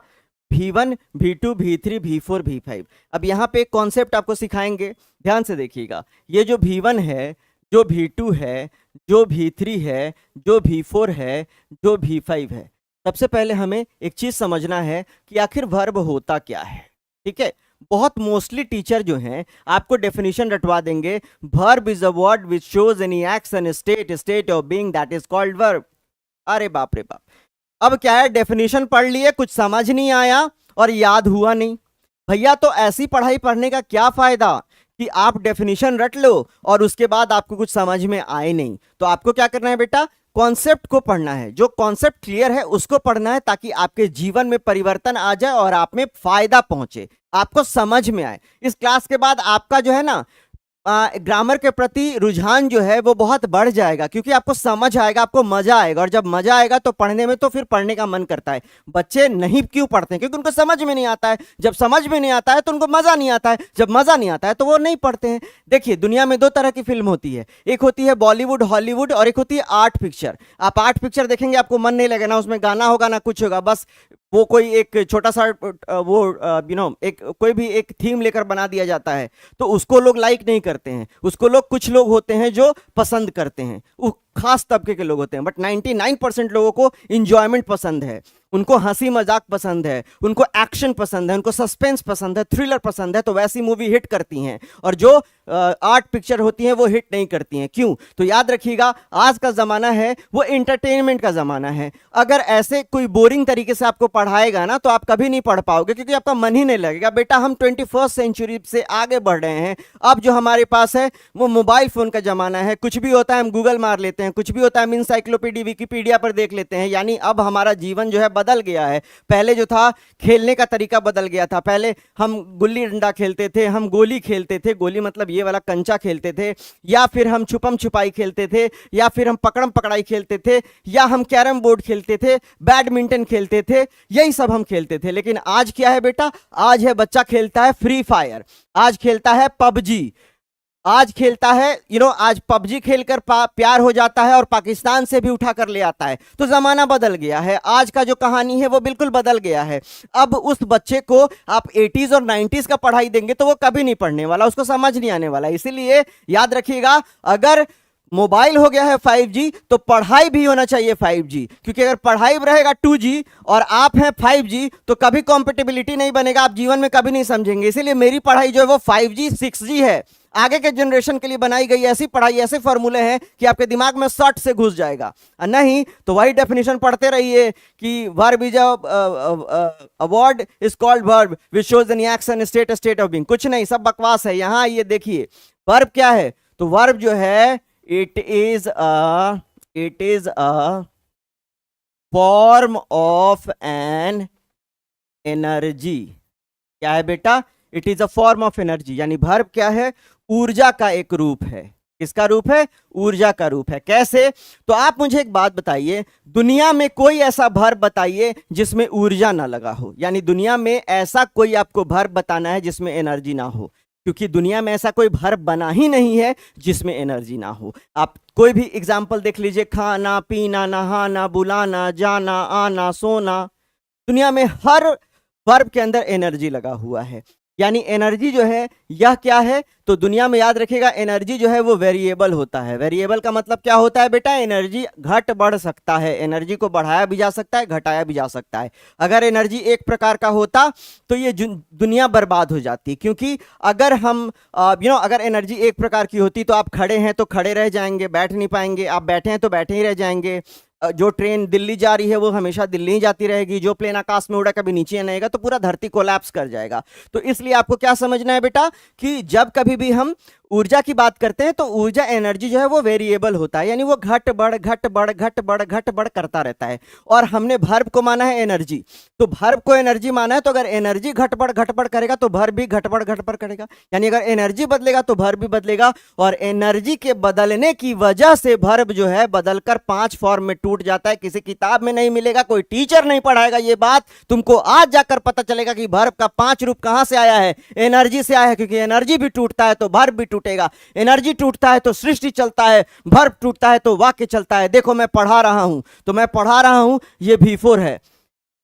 V1, V2, V3, V4, V5। अब यहाँ पे एक कॉन्सेप्ट आपको सिखाएंगे, ध्यान से देखिएगा। ये जो V1 है, जो V2 है, जो V3 है, जो V4 है, जो V5 है, सबसे पहले हमें एक चीज समझना है कि आखिर वर्ब होता क्या है। ठीक है, बहुत मोस्टली टीचर जो हैं आपको डेफिनेशन रटवा देंगे, verb is a word which shows any action, state of being, that is called verb. अरे बाप रे बाप, अब क्या है, डेफिनेशन पढ़ लिए, कुछ समझ नहीं आया और याद हुआ नहीं। भैया तो ऐसी पढ़ाई पढ़ने का क्या फायदा कि आप डेफिनेशन रट लो और उसके बाद आपको कुछ समझ में आए नहीं। तो आपको क्या करना है बेटा, कॉन्सेप्ट को पढ़ना है। जो कॉन्सेप्ट क्लियर है उसको पढ़ना है, ताकि आपके जीवन में परिवर्तन आ जाए और आप में फायदा पहुंचे, आपको समझ में आए। इस क्लास के बाद आपका जो है ना ग्रामर के प्रति रुझान जो है वो बहुत बढ़ जाएगा, क्योंकि आपको समझ आएगा, आपको मजा आएगा। और जब मजा आएगा तो पढ़ने में तो फिर पढ़ने का मन करता है। बच्चे नहीं क्यों पढ़ते हैं? क्योंकि उनको समझ में नहीं आता है। जब समझ में नहीं आता है तो उनको मजा नहीं आता है। जब मजा नहीं आता है तो वो नहीं पढ़ते हैं। देखिए, दुनिया में 2 तरह की फिल्म होती है, एक होती है बॉलीवुड हॉलीवुड, और एक होती है आर्ट पिक्चर। आप आर्ट पिक्चर देखेंगे, आपको मन नहीं लगेगा, ना उसमें गाना होगा ना कुछ होगा, बस वो कोई एक छोटा सा वो एक कोई भी एक थीम लेकर बना दिया जाता है, तो उसको लोग लाइक नहीं करते हैं। उसको लोग, कुछ लोग होते हैं जो पसंद करते हैं, वो खास तबके के लोग होते हैं। बट 99% लोगों को इंजॉयमेंट पसंद है, उनको हंसी मजाक पसंद है, उनको एक्शन पसंद है, उनको सस्पेंस पसंद है, थ्रिलर पसंद है, तो वैसी मूवी हिट करती हैं। और जो आर्ट पिक्चर होती हैं वो हिट नहीं करती हैं। क्यों? तो याद रखिएगा, आज का जमाना है वो एंटरटेनमेंट का जमाना है। अगर ऐसे कोई बोरिंग तरीके से आपको पढ़ाएगा ना तो आप कभी नहीं पढ़ पाओगे, क्योंकि आपका मन ही नहीं लगेगा। बेटा, हम 21st सेंचुरी से आगे बढ़ रहे हैं। अब जो हमारे पास है वो मोबाइल फोन का जमाना है। कुछ भी होता है हम गूगल मार लेते हैं, हैं, कुछ भी होता है हम इंसाइक्लोपीडिया विकिपीडिया पर देख लेते हैं। यानी अब हमारा जीवन जो है बदल गया है। पहले जो था खेलने का तरीका बदल गया था। पहले हम गुल्ली डंडा खेलते थे, हम गोली खेलते थे, गोली मतलब ये वाला कंचा खेलते थे, या फिर हम छुपम छुपाई खेलते थे, या फिर हम पकड़म पकड़ाई खेलते थे, या हम कैरम बोर्ड खेलते थे, बैडमिंटन खेलते थे, यही सब हम खेलते थे। लेकिन आज क्या है बेटा, आज है बच्चा खेलता है फ्री फायर, आज खेलता है पबजी, आज खेलता है आज पबजी खेलकर प्यार हो जाता है और पाकिस्तान से भी उठा कर ले आता है। तो जमाना बदल गया है, आज का जो कहानी है वो बिल्कुल बदल गया है। अब उस बच्चे को आप 80s और 90s का पढ़ाई देंगे तो वो कभी नहीं पढ़ने वाला, उसको समझ नहीं आने वाला। इसीलिए याद रखिएगा, अगर मोबाइल हो गया है 5G तो पढ़ाई भी होना चाहिए 5G, क्योंकि अगर पढ़ाई रहेगा 2G और आप हैं 5G तो कभी कॉम्पेटिबिलिटी नहीं बनेगा, आप जीवन में कभी नहीं समझेंगे। इसीलिए मेरी पढ़ाई जो है वो 5G 6G है, आगे के जनरेशन के लिए बनाई गई ऐसी पढ़ाई, ऐसे फॉर्मूले हैं कि आपके दिमाग में शॉर्ट से घुस जाएगा। नहीं तो वही डेफिनेशन पढ़ते रहिए कि verb is a word is called verb which shows any action state of being. कुछ नहीं, सब बकवास है। यहां ये देखिए वर्ब क्या है, तो वर्ब जो है it is a form of an energy. क्या है बेटा, it is a form of energy. यानी वर्ब क्या है, ऊर्जा का एक रूप है। किसका रूप है, ऊर्जा का रूप है। कैसे, तो आप मुझे एक बात बताइए, दुनिया में कोई ऐसा वर्ब बताइए जिसमें ऊर्जा ना लगा हो। यानी दुनिया में ऐसा कोई आपको वर्ब बताना है जिसमें एनर्जी ना हो, क्योंकि दुनिया में ऐसा कोई वर्ब बना ही नहीं है जिसमें एनर्जी ना हो। आप कोई भी एग्जाम्पल देख लीजिए, खाना पीना नहाना बुलाना जाना आना सोना, दुनिया में हर वर्ब के अंदर एनर्जी लगा हुआ है। यानी एनर्जी जो है यह क्या है, तो दुनिया में याद रखिएगा एनर्जी जो है वो वेरिएबल होता है। वेरिएबल का मतलब क्या होता है बेटा, एनर्जी घट बढ़ सकता है, एनर्जी को बढ़ाया भी जा सकता है, घटाया भी जा सकता है। अगर एनर्जी एक प्रकार का होता तो ये दुनिया बर्बाद हो जाती, क्योंकि अगर हम अगर एनर्जी एक प्रकार की होती तो आप खड़े हैं तो खड़े रह जाएंगे, बैठ नहीं पाएंगे, आप बैठे हैं तो बैठे ही रह जाएंगे। जो ट्रेन दिल्ली जा रही है वो हमेशा दिल्ली ही जाती रहेगी, जो प्लेन आकाश में उड़ा कभी नीचे नहीं आएगा, तो पूरा धरती कोलैप्स कर जाएगा। तो इसलिए आपको क्या समझना है बेटा कि जब कभी भी हम ऊर्जा की बात करते हैं तो ऊर्जा एनर्जी जो है वो वेरिएबल होता है, यानी वो घट बढ़ घट बढ़ घट बढ़ घट बढ़ करता रहता है। और हमने वर्ब को माना है एनर्जी, तो वर्ब को एनर्जी माना है, तो अगर एनर्जी घट बढ़ करेगा तो वर्ब भी घट बढ़ करेगा। यानी अगर एनर्जी बदलेगा तो वर्ब भी बदलेगा, और एनर्जी के बदलने की वजह से वर्ब जो है बदलकर 5 फॉर्म में टूट जाता है। किसी किताब में नहीं मिलेगा, कोई टीचर नहीं पढ़ाएगा, ये बात तुमको आज जाकर पता चलेगा कि वर्ब का 5 रूप कहां से आया है, एनर्जी से आया है। क्योंकि एनर्जी भी टूटता है तो वर्ब भी टूटेगा, एनर्जी टूटता है तो सृष्टि चलता है, वर्ब टूटता है तो वाक्य चलता है। देखो मैं पढ़ा रहा हूं, तो मैं पढ़ा रहा हूं ये V4 है,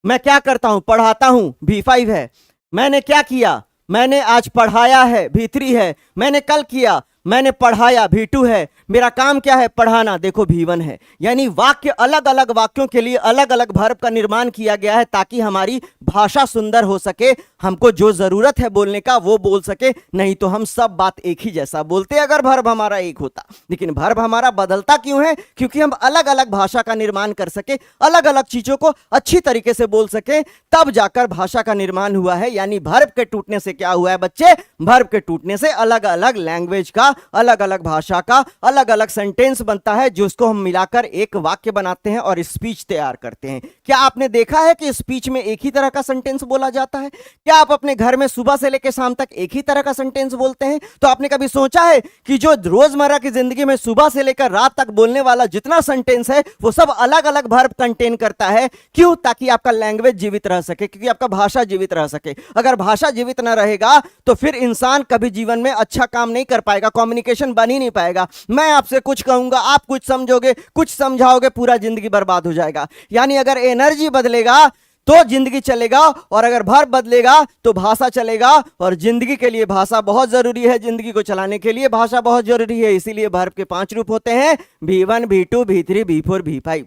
मैं क्या करता हूं, पढ़ाता हूं, V5 है। मैंने क्या किया, मैंने आज पढ़ाया है, V3 है। मैंने कल किया, मैंने पढ़ाया, V2 है। मेरा काम क्या है, पढ़ाना, देखो V1 है। यानी वाक्य अलग अलग वाक्यों के लिए अलग अलग वर्ब का निर्माण किया गया है ताकि हमारी भाषा सुंदर हो सके, हमको जो जरूरत है बोलने का वो बोल सके। नहीं तो हम सब बात एक ही जैसा बोलते अगर वर्ब हमारा एक होता। लेकिन वर्ब हमारा बदलता क्यों है, क्योंकि हम अलग अलग भाषा का निर्माण कर सके, अलग अलग चीजों को अच्छी तरीके से बोल सके, तब जाकर भाषा का निर्माण हुआ है। यानी वर्ब के टूटने से क्या हुआ है बच्चे, वर्ब के टूटने से अलग अलग लैंग्वेज का, अलग अलग भाषा का अलग अलग सेंटेंस बनता है, जिसको हम मिलाकर एक वाक्य बनाते हैं और स्पीच तैयार करते हैं। क्या आपने देखा है कि स्पीच में एक ही तरह का सेंटेंस बोला जाता है? क्या आप अपने घर में सुबह से लेकर शाम तक एक ही तरह का सेंटेंस बोलते हैं? तो आपने कभी सोचा है कि जो रोजमर्रा की जिंदगी में सुबह से लेकर रात तक बोलने वाला जितना सेंटेंस है वो सब अलग अलग वर्ब कंटेन करता है? क्यों? ताकि आपका लैंग्वेज जीवित रह सके, क्योंकि आपका भाषा जीवित रह सके। अगर भाषा जीवित ना रहेगा तो फिर इंसान कभी जीवन में अच्छा काम नहीं कर पाएगा, कम्युनिकेशन बन ही नहीं पाएगा। मैं आपसे कुछ कहूंगा, आप कुछ समझोगे, कुछ समझाओगे, पूरा जिंदगी बर्बाद हो जाएगा। यानी अगर एनर्जी बदलेगा तो जिंदगी चलेगा, और अगर वर्ब बदलेगा तो भाषा चलेगा। और जिंदगी के लिए भाषा बहुत जरूरी है, जिंदगी को चलाने के लिए भाषा बहुत जरूरी है। इसीलिए वर्ब के 5 रूप होते हैं, V1 V2 V3 V4 V5।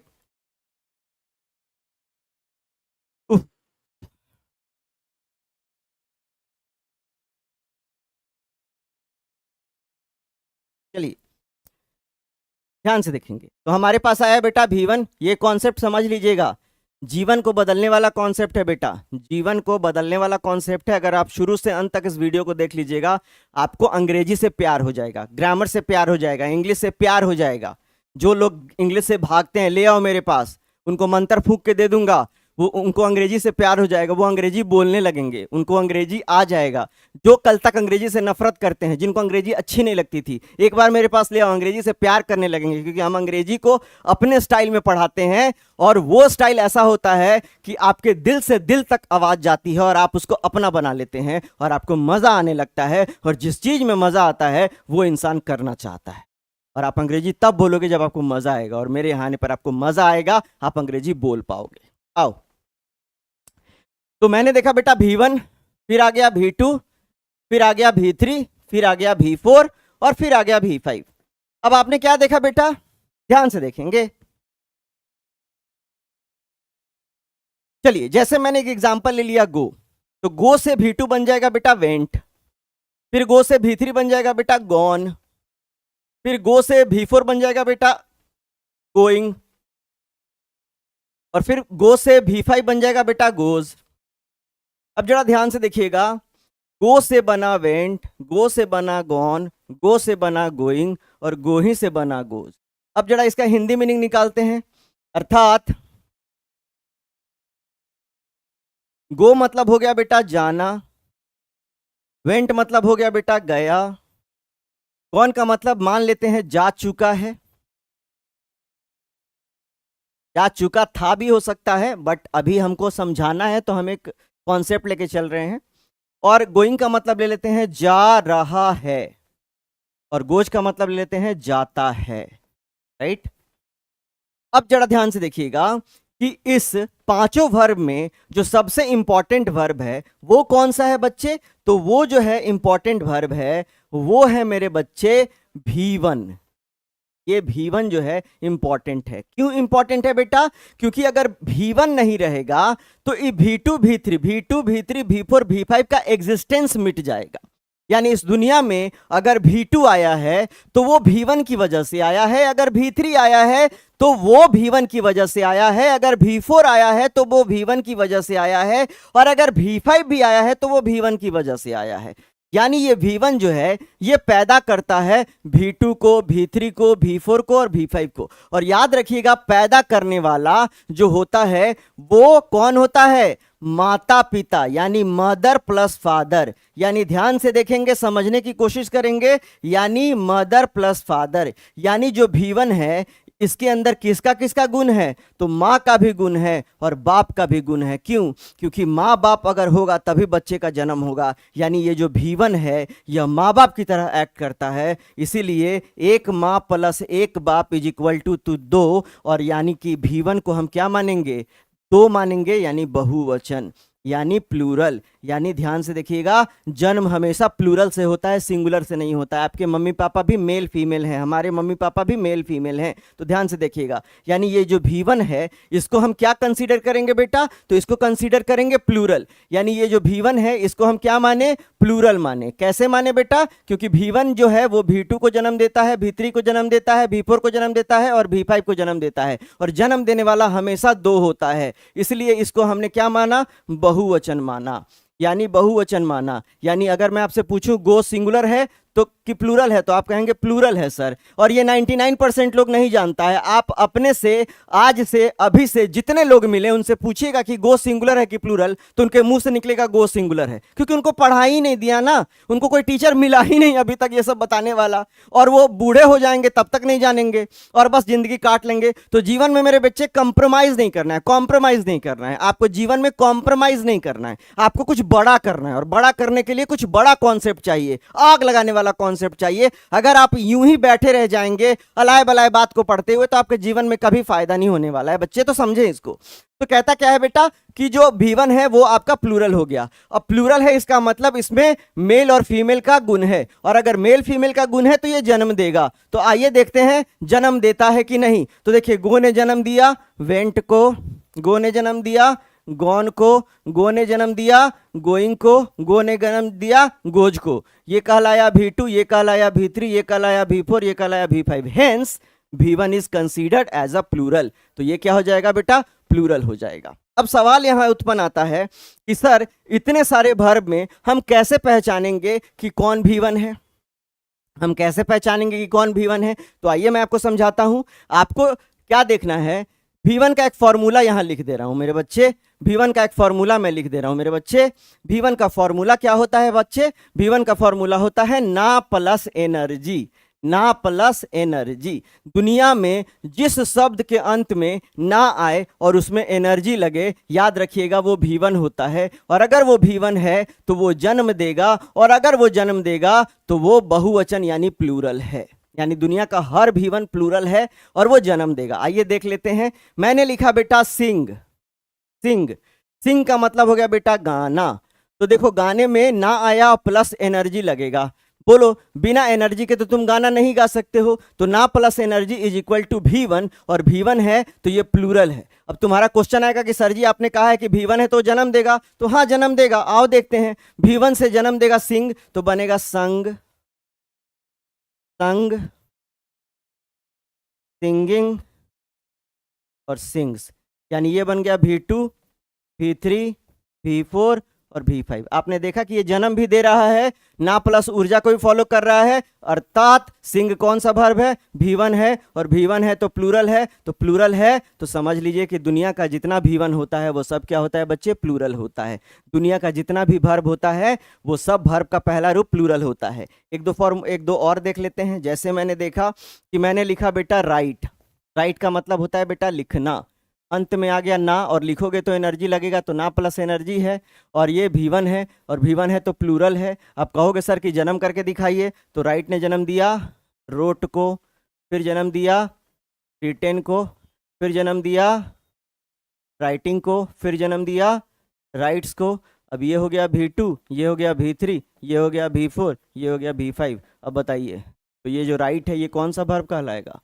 चलिए ध्यान से देखेंगे तो हमारे पास आया बेटा V1। ये कॉन्सेप्ट समझ लीजिएगा, जीवन को बदलने वाला कॉन्सेप्ट है बेटा, जीवन को बदलने वाला कॉन्सेप्ट है। अगर आप शुरू से अंत तक इस वीडियो को देख लीजिएगा, आपको अंग्रेजी से प्यार हो जाएगा, ग्रामर से प्यार हो जाएगा, इंग्लिश से प्यार हो जाएगा। जो लोग इंग्लिश से भागते हैं, ले आओ मेरे पास, उनको मंत्र फूंक के दे दूंगा, वो उनको अंग्रेजी से प्यार हो जाएगा, वो अंग्रेजी बोलने लगेंगे, उनको अंग्रेजी आ जाएगा। जो कल तक अंग्रेजी से नफरत करते हैं, जिनको अंग्रेजी अच्छी नहीं लगती थी, एक बार मेरे पास ले आओ, अंग्रेजी से प्यार करने लगेंगे, क्योंकि हम अंग्रेजी को अपने स्टाइल में पढ़ाते हैं और वो स्टाइल ऐसा होता है कि आपके दिल से दिल तक आवाज जाती है और आप उसको अपना बना लेते हैं और आपको मजा आने लगता है। और जिस चीज में मजा आता है वो इंसान करना चाहता है। और आप अंग्रेजी तब बोलोगे जब आपको मजा आएगा, और मेरे यहाँ आने पर आपको मजा आएगा, आप अंग्रेजी बोल पाओगे। आओ, तो मैंने देखा बेटा V1, फिर आ गया V2, फिर आ गया V3, फिर आ गया V4 और फिर आ गया V5। अब आपने क्या देखा बेटा, ध्यान से देखेंगे। चलिए, जैसे मैंने एक एग्जांपल ले लिया गो, तो गो से V2 बन जाएगा बेटा वेंट, फिर गो से V3 बन जाएगा बेटा गॉन, फिर गो से V4 बन जाएगा बेटा गोइंग, और फिर गो से V5 बन जाएगा बेटा गोज। अब जरा ध्यान से देखिएगा, गो से बना वेंट, गो से बना गॉन, गो से बना गोइंग और गो ही से बना गोज। अब जरा इसका हिंदी मीनिंग निकालते हैं। अर्थात गो मतलब हो गया बेटा जाना, वेंट मतलब हो गया बेटा गया, गॉन का मतलब मान लेते हैं जा चुका है, जा चुका था भी हो सकता है, बट अभी हमको समझाना है तो हम एक कॉन्सेप्ट लेके चल रहे हैं। और गोइंग का मतलब ले लेते हैं जा रहा है, और गोज का मतलब ले लेते हैं जाता है। राइट। अब जरा ध्यान से देखिएगा कि इस पांचों वर्ब में जो सबसे इंपॉर्टेंट वर्ब है वो कौन सा है बच्चे, तो वो जो है इंपॉर्टेंट वर्ब है वो है मेरे बच्चे V1। ये V1 जो है इंपॉर्टेंट है। क्यों इंपॉर्टेंट है बेटा, क्योंकि अगर V1 नहीं रहेगा तो ये V2 V3 V4 V5 का एग्जिस्टेंस मिट जाएगा। यानी इस दुनिया में अगर V2 आया है तो वो V1 की वजह से आया है, अगर V3 आया है तो वो V1 की वजह से आया है, अगर V4 आया है तो वो V1 की वजह से आया है, और अगर V5 भी आया है तो वो V1 की वजह से आया है। यानी ये V1 जो है ये पैदा करता है V2 को, V3 को, V4 को और V5 को। और याद रखिएगा, पैदा करने वाला जो होता है वो कौन होता है, माता पिता, यानी मदर प्लस फादर। यानी ध्यान से देखेंगे, समझने की कोशिश करेंगे, यानी मदर प्लस फादर। यानी जो V1 है इसके अंदर किसका किसका गुण है, तो माँ का भी गुण है और बाप का भी गुण है। क्यों, क्योंकि माँ बाप अगर होगा तभी बच्चे का जन्म होगा। यानी ये जो V1 है यह माँ बाप की तरह एक्ट करता है, इसीलिए एक माँ प्लस एक बाप इज इक्वल टू 2। और यानी कि V1 को हम क्या मानेंगे, 2 मानेंगे, यानी बहुवचन, यानी प्लूरल। यानी ध्यान से देखिएगा, जन्म हमेशा प्लूरल से होता है, सिंगुलर से नहीं होता है। आपके मम्मी पापा भी मेल फीमेल हैं, हमारे मम्मी पापा भी मेल फीमेल हैं, तो ध्यान से देखिएगा। यानी ये जो V1 है इसको हम क्या कंसीडर करेंगे बेटा, तो इसको कंसीडर करेंगे प्लूरल। यानी ये जो V1 है इसको हम क्या माने, प्लूरल माने। कैसे माने बेटा, क्योंकि V1 जो है वो V2 को जन्म देता है, V3 को जन्म देता है, V4 को जन्म देता है और V5 को जन्म देता है, और जन्म देने वाला हमेशा 2 होता है, इसलिए इसको हमने क्या माना, बहुवचन माना। यानी बहुवचन माना। यानी अगर मैं आपसे पूछूं गो सिंगुलर है तो कि प्लूरल है, तो आप कहेंगे प्लूरल है सर। और ये 99% लोग नहीं जानता है। आप अपने से, आज से, अभी से जितने लोग मिले उनसे पूछिएगा कि गो सिंगुलर है कि प्लूरल, तो उनके मुंह से निकलेगा गो सिंगुलर है, क्योंकि उनको पढ़ा ही नहीं दिया ना, उनको कोई टीचर मिला ही नहीं अभी तक ये सब बताने वाला, और वो बूढ़े हो जाएंगे तब तक नहीं जानेंगे और बस जिंदगी काट लेंगे। तो जीवन में मेरे बच्चे कंप्रोमाइज नहीं करना है, कॉम्प्रोमाइज नहीं करना है आपको, जीवन में कॉम्प्रोमाइज नहीं करना है, आपको कुछ बड़ा करना है, और बड़ा करने के लिए कुछ बड़ा कॉन्सेप्ट चाहिए, आग लगाने वाला कॉन्सेप्ट चाहिए। अगर आप यूं ही बैठे रह जाएंगे अलाय बलाय बात को पढ़ते हुए तो आपके जीवन में कभी फायदा नहीं होने वाला है बच्चे, तो समझे इसको। तो कहता क्या है बेटा कि जो V1 है वो आपका प्लूरल हो गया। अब प्लूरल है इसका मतलब इसमें मेल और फीमेल का गुण है, और अगर मेल फीमेल का गुण है तो ये जन्म देगा। तो आइए देखते हैं जन्म देता है कि नहीं। तो देखिए, गो ने जन्म दिया वेंट को, गो ने जन्म दिया गॉन को, गो ने जन्म दिया गोइंग को, गो ने जन्म दिया गोज को। ये कहलाया V2, ये कहलाया V3, ये कहलाया V4, ये कहलाया V5। Hence V1 is considered as a plural. तो ये क्या हो जाएगा बेटा, प्लूरल हो जाएगा। अब सवाल यहां उत्पन्न आता है कि सर इतने सारे वर्ब में हम कैसे पहचानेंगे कि कौन V1 है। हम कैसे पहचानेंगे कि कौन V1 है? तो आइए मैं आपको समझाता हूं। आपको क्या देखना है, V1 का एक फॉर्मूला यहां लिख दे रहा हूं मेरे बच्चे। V1 का एक फॉर्मूला मैं लिख दे रहा हूं मेरे बच्चे। V1 का फॉर्मूला क्या होता है बच्चे? V1 का फॉर्मूला होता है ना प्लस एनर्जी, ना प्लस एनर्जी। दुनिया में जिस शब्द के अंत में ना आए और उसमें एनर्जी लगे, याद रखिएगा वो V1 होता है। और अगर वो V1 है तो वो जन्म देगा, और अगर वो जन्म देगा तो वो बहुवचन यानी प्लूरल है। यानी दुनिया का हर V1 प्लूरल है और वो जन्म देगा। आइए देख लेते हैं। मैंने लिखा बेटा सिंग, सिंग। सिंग का मतलब हो गया बेटा गाना। तो देखो गाने में ना आया प्लस एनर्जी लगेगा। बोलो बिना एनर्जी के तो तुम गाना नहीं गा सकते हो। तो ना plus energy is equal to V1, और V1 है तो ये प्लूरल है। अब तुम्हारा क्वेश्चन आएगा कि सर जी आपने कहा है कि V1 है तो जन्म देगा। तो हाँ जन्म देगा, आओ देखते हैं। V1 से जन्म देगा सिंग, तो बनेगा संग, संग, सिंगिंग और सिंग्स। यानी ये बन गया V2, V3, V4 और V5। आपने देखा कि ये जन्म भी दे रहा है, ना प्लस ऊर्जा को भी फॉलो कर रहा है। अर्थात सिंग कौन सा वर्ब है? V1 है, और V1 है तो प्लूरल है। तो प्लूरल है तो समझ लीजिए कि दुनिया का जितना V1 होता है वो सब क्या होता है बच्चे? प्लूरल होता है। दुनिया का जितना भी वर्ब होता है वो सब वर्ब का पहला रूप प्लूरल होता है। एक दो और देख लेते हैं। जैसे मैंने देखा कि मैंने लिखा बेटा राइट। राइट का मतलब होता है बेटा लिखना। अंत में आ गया ना, और लिखोगे तो एनर्जी लगेगा, तो ना प्लस एनर्जी है। और ये V1 है, और V1 है तो प्लूरल है। आप कहोगे सर कि जन्म करके दिखाइए। तो राइट ने जन्म दिया रोट को, फिर जन्म दिया रिटेन को, फिर जन्म दिया राइटिंग को, फिर जन्म दिया राइट्स को। अब ये हो गया V2, ये हो गया V3, ये हो गया V4, ये हो गया V5। अब बताइए तो ये जो राइट है ये कौन सा वर्ब कहलाएगा?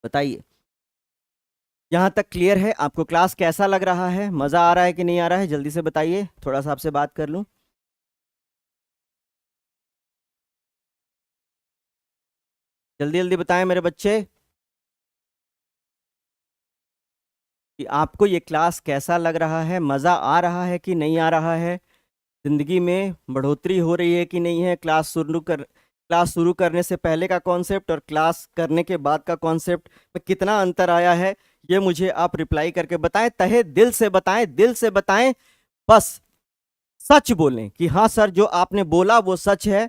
बताइए। यहाँ तक क्लियर है? आपको क्लास कैसा लग रहा है? मजा आ रहा है कि नहीं आ रहा है? जल्दी से बताइए, थोड़ा सा आपसे बात कर लूं। जल्दी जल्दी बताएं मेरे बच्चे कि आपको ये क्लास कैसा लग रहा है, मजा आ रहा है कि नहीं आ रहा है, जिंदगी में बढ़ोतरी हो रही है कि नहीं है। क्लास शुरू करने से पहले का कॉन्सेप्ट और क्लास करने के बाद का कॉन्सेप्ट में कितना अंतर आया है, ये मुझे आप रिप्लाई करके बताएं। तहे दिल से बताएं, दिल से बताएं। बस सच बोलें कि हाँ सर जो आपने बोला वो सच है।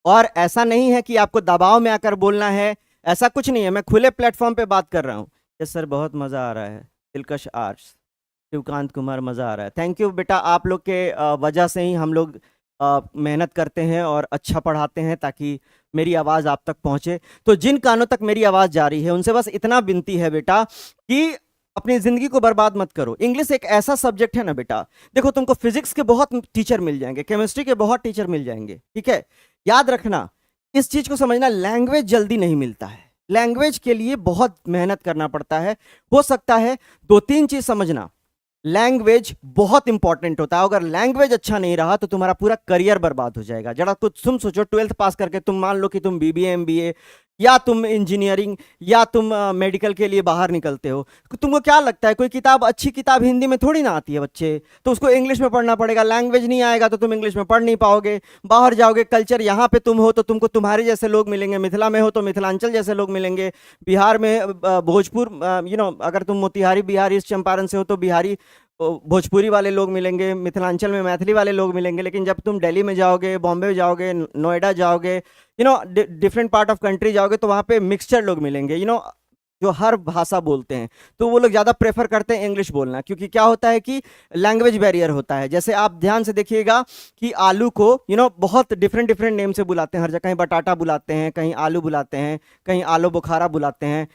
और ऐसा नहीं है कि आपको दबाव में आकर बोलना है, ऐसा कुछ नहीं है। मैं खुले प्लेटफॉर्म पे बात कर रहा हूँ। यस सर बहुत मज़ा आ रहा है। दिलकश आर्ट्स, शिवकांत कुमार, मज़ा आ रहा है। थैंक यू बेटा, आप लोग के वजह से ही हम लोग मेहनत करते हैं और अच्छा पढ़ाते हैं ताकि मेरी आवाज़ आप तक पहुंचे। तो जिन कानों तक मेरी आवाज़ जा रही है उनसे बस इतना विनती है बेटा कि अपनी ज़िंदगी को बर्बाद मत करो। इंग्लिश एक ऐसा सब्जेक्ट है ना बेटा, देखो तुमको फिजिक्स के बहुत टीचर मिल जाएंगे, केमिस्ट्री के बहुत टीचर मिल जाएंगे, ठीक है। याद रखना, इस चीज़ को समझना, लैंग्वेज जल्दी नहीं मिलता है। लैंग्वेज के लिए बहुत मेहनत करना पड़ता है। हो सकता है दो तीन चीज़ समझना, लैंग्वेज बहुत इंपॉर्टेंट होता है। अगर लैंग्वेज अच्छा नहीं रहा तो तुम्हारा पूरा करियर बर्बाद हो जाएगा। जरा कुछ तुम सोचो, 12th पास करके तुम मान लो कि तुम BBA MBA या तुम इंजीनियरिंग या तुम मेडिकल के लिए बाहर निकलते हो, तो तुमको क्या लगता है कोई किताब, अच्छी किताब हिंदी में थोड़ी ना आती है बच्चे, तो उसको इंग्लिश में पढ़ना पड़ेगा। लैंग्वेज नहीं आएगा तो तुम इंग्लिश में पढ़ नहीं पाओगे। बाहर जाओगे, कल्चर यहाँ पे तुम हो तो तुमको तुम्हारे जैसे लोग मिलेंगे, मिथिला में हो तो मिथिलांचल जैसे लोग मिलेंगे, बिहार में भोजपुर अगर तुम मोतिहारी बिहार ईस्ट चंपारण से हो तो बिहारी भोजपुरी वाले लोग मिलेंगे, मिथिलांचल में मैथिली वाले लोग मिलेंगे। लेकिन जब तुम दिल्ली में जाओगे, बॉम्बे जाओगे, नोएडा जाओगे, डिफरेंट पार्ट ऑफ कंट्री जाओगे, तो वहाँ पे मिक्सचर लोग मिलेंगे, जो हर भाषा बोलते हैं। तो वो लोग ज़्यादा प्रेफर करते हैं इंग्लिश बोलना, क्योंकि क्या होता है कि लैंग्वेज बैरियर होता है। जैसे आप ध्यान से देखिएगा कि आलू को बहुत डिफरेंट डिफरेंट नेम से बुलाते हैं हर जगह। कहीं बटाटा बुलाते हैं, कहीं आलू बुलाते हैं, कहीं आलू बुखारा बुलाते हैं।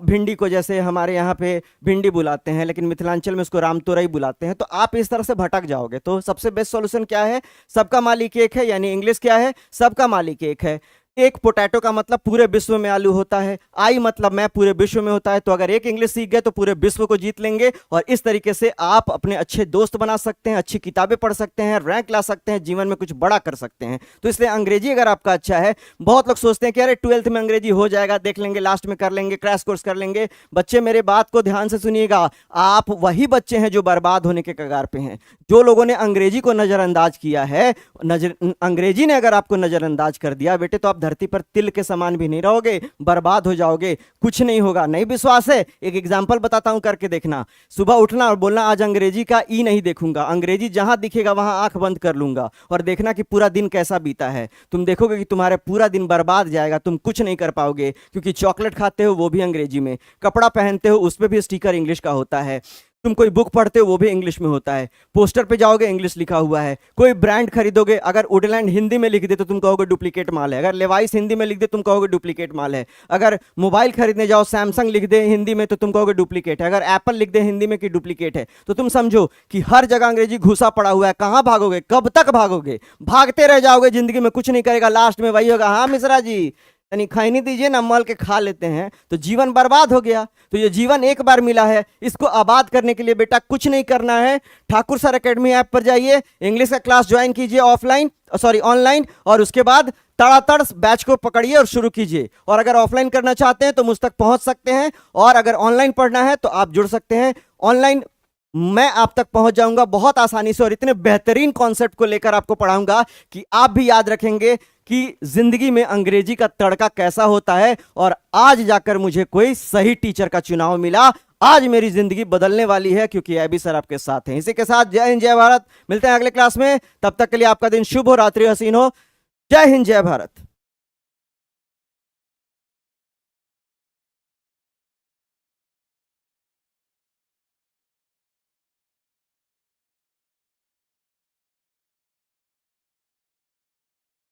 भिंडी को जैसे हमारे यहाँ पे भिंडी बुलाते हैं, लेकिन मिथिलांचल में उसको रामतोरई बुलाते हैं। तो आप इस तरह से भटक जाओगे। तो सबसे बेस्ट सॉल्यूशन क्या है? सबका मालिक एक है, यानी इंग्लिश क्या है? सबका मालिक एक है। एक पोटैटो का मतलब पूरे विश्व में आलू होता है, आई मतलब मैं पूरे विश्व में होता है। तो अगर एक इंग्लिश सीख गए तो पूरे विश्व को जीत लेंगे, और इस तरीके से आप अपने अच्छे दोस्त बना सकते हैं, अच्छी किताबें पढ़ सकते हैं, रैंक ला सकते हैं, जीवन में कुछ बड़ा कर सकते हैं। तो इसलिए अंग्रेजी अगर आपका अच्छा है, बहुत लोग सोचते हैं कि अरे 12th में अंग्रेजी हो जाएगा, देख लेंगे, लास्ट में कर लेंगे, क्रैश कोर्स कर लेंगे। बच्चे मेरे बात को ध्यान से सुनिएगा, आप वही बच्चे हैं जो बर्बाद होने के कगार पे हैं। जो लोगों ने अंग्रेजी को नजरअंदाज किया है, अंग्रेजी ने अगर आपको नजरअंदाज कर दिया बेटे, तो आप धरती पर तिल के समान भी नहीं रहोगे, बर्बाद हो जाओगे, कुछ नहीं होगा। नहीं विश्वास है, एक एग्जांपल बताता हूं, करके देखना। सुबह उठना और बोलना आज अंग्रेजी का ई नहीं देखूंगा, अंग्रेजी जहां दिखेगा वहां आंख बंद कर लूंगा, और देखना कि पूरा दिन कैसा बीता है। तुम देखोगे कि तुम्हारा पूरा दिन बर्बाद जाएगा, तुम कुछ नहीं कर पाओगे। क्योंकि चॉकलेट खाते हो वो भी अंग्रेजी में, कपड़ा पहनते हो उस पर भी स्टिकर इंग्लिश का होता है, तुम कोई बुक पढ़ते हो वो भी इंग्लिश में होता है, पोस्टर पे जाओगे इंग्लिश लिखा हुआ है, कोई ब्रांड खरीदोगे अगर वुडलैंड हिंदी में लिख दे तो तुम कहोगे डुप्लीकेट माल है, अगर लेवाइस हिंदी में लिख दे तुम कहोगे डुप्लीकेट माल है, अगर मोबाइल खरीदने जाओ सैमसंग लिख दे हिंदी में तो तुम कहोगे डुप्लीकेट है, अगर एप्पल लिख दे हिंदी में कि डुप्लीकेट है। तो तुम समझो कि हर जगह अंग्रेजी घुसा पड़ा हुआ है। कहां भागोगे, कब तक भागोगे? भागते रह जाओगे, जिंदगी में कुछ नहीं करेगा, लास्ट में वही होगा, हाँ मिश्रा जी यानी खैनी दीजिए ना, मल के खा लेते हैं, तो जीवन बर्बाद हो गया। तो ये जीवन एक बार मिला है, इसको आबाद करने के लिए बेटा कुछ नहीं करना है। ठाकुर सर एकेडमी ऐप पर जाइए, इंग्लिश का क्लास ज्वाइन कीजिए ऑफलाइन, सॉरी ऑनलाइन, और उसके बाद तड़ातड़ बैच को पकड़िए और शुरू कीजिए। और अगर ऑफलाइन करना चाहते हैं तो मुझ तक पहुंच सकते हैं, और अगर ऑनलाइन पढ़ना है तो आप जुड़ सकते हैं। ऑनलाइन मैं आप तक पहुंच जाऊंगा बहुत आसानी से, और इतने बेहतरीन कॉन्सेप्ट को लेकर आपको पढ़ाऊंगा कि आप भी याद रखेंगे कि जिंदगी में अंग्रेजी का तड़का कैसा होता है। और आज जाकर मुझे कोई सही टीचर का चुनाव मिला, आज मेरी जिंदगी बदलने वाली है, क्योंकि अभी सर आपके साथ हैं। इसी के साथ जय हिंद जय भारत, मिलते हैं अगले क्लास में, तब तक के लिए आपका दिन शुभ हो, रात्रि हसीन हो। जय हिंद जय भारत।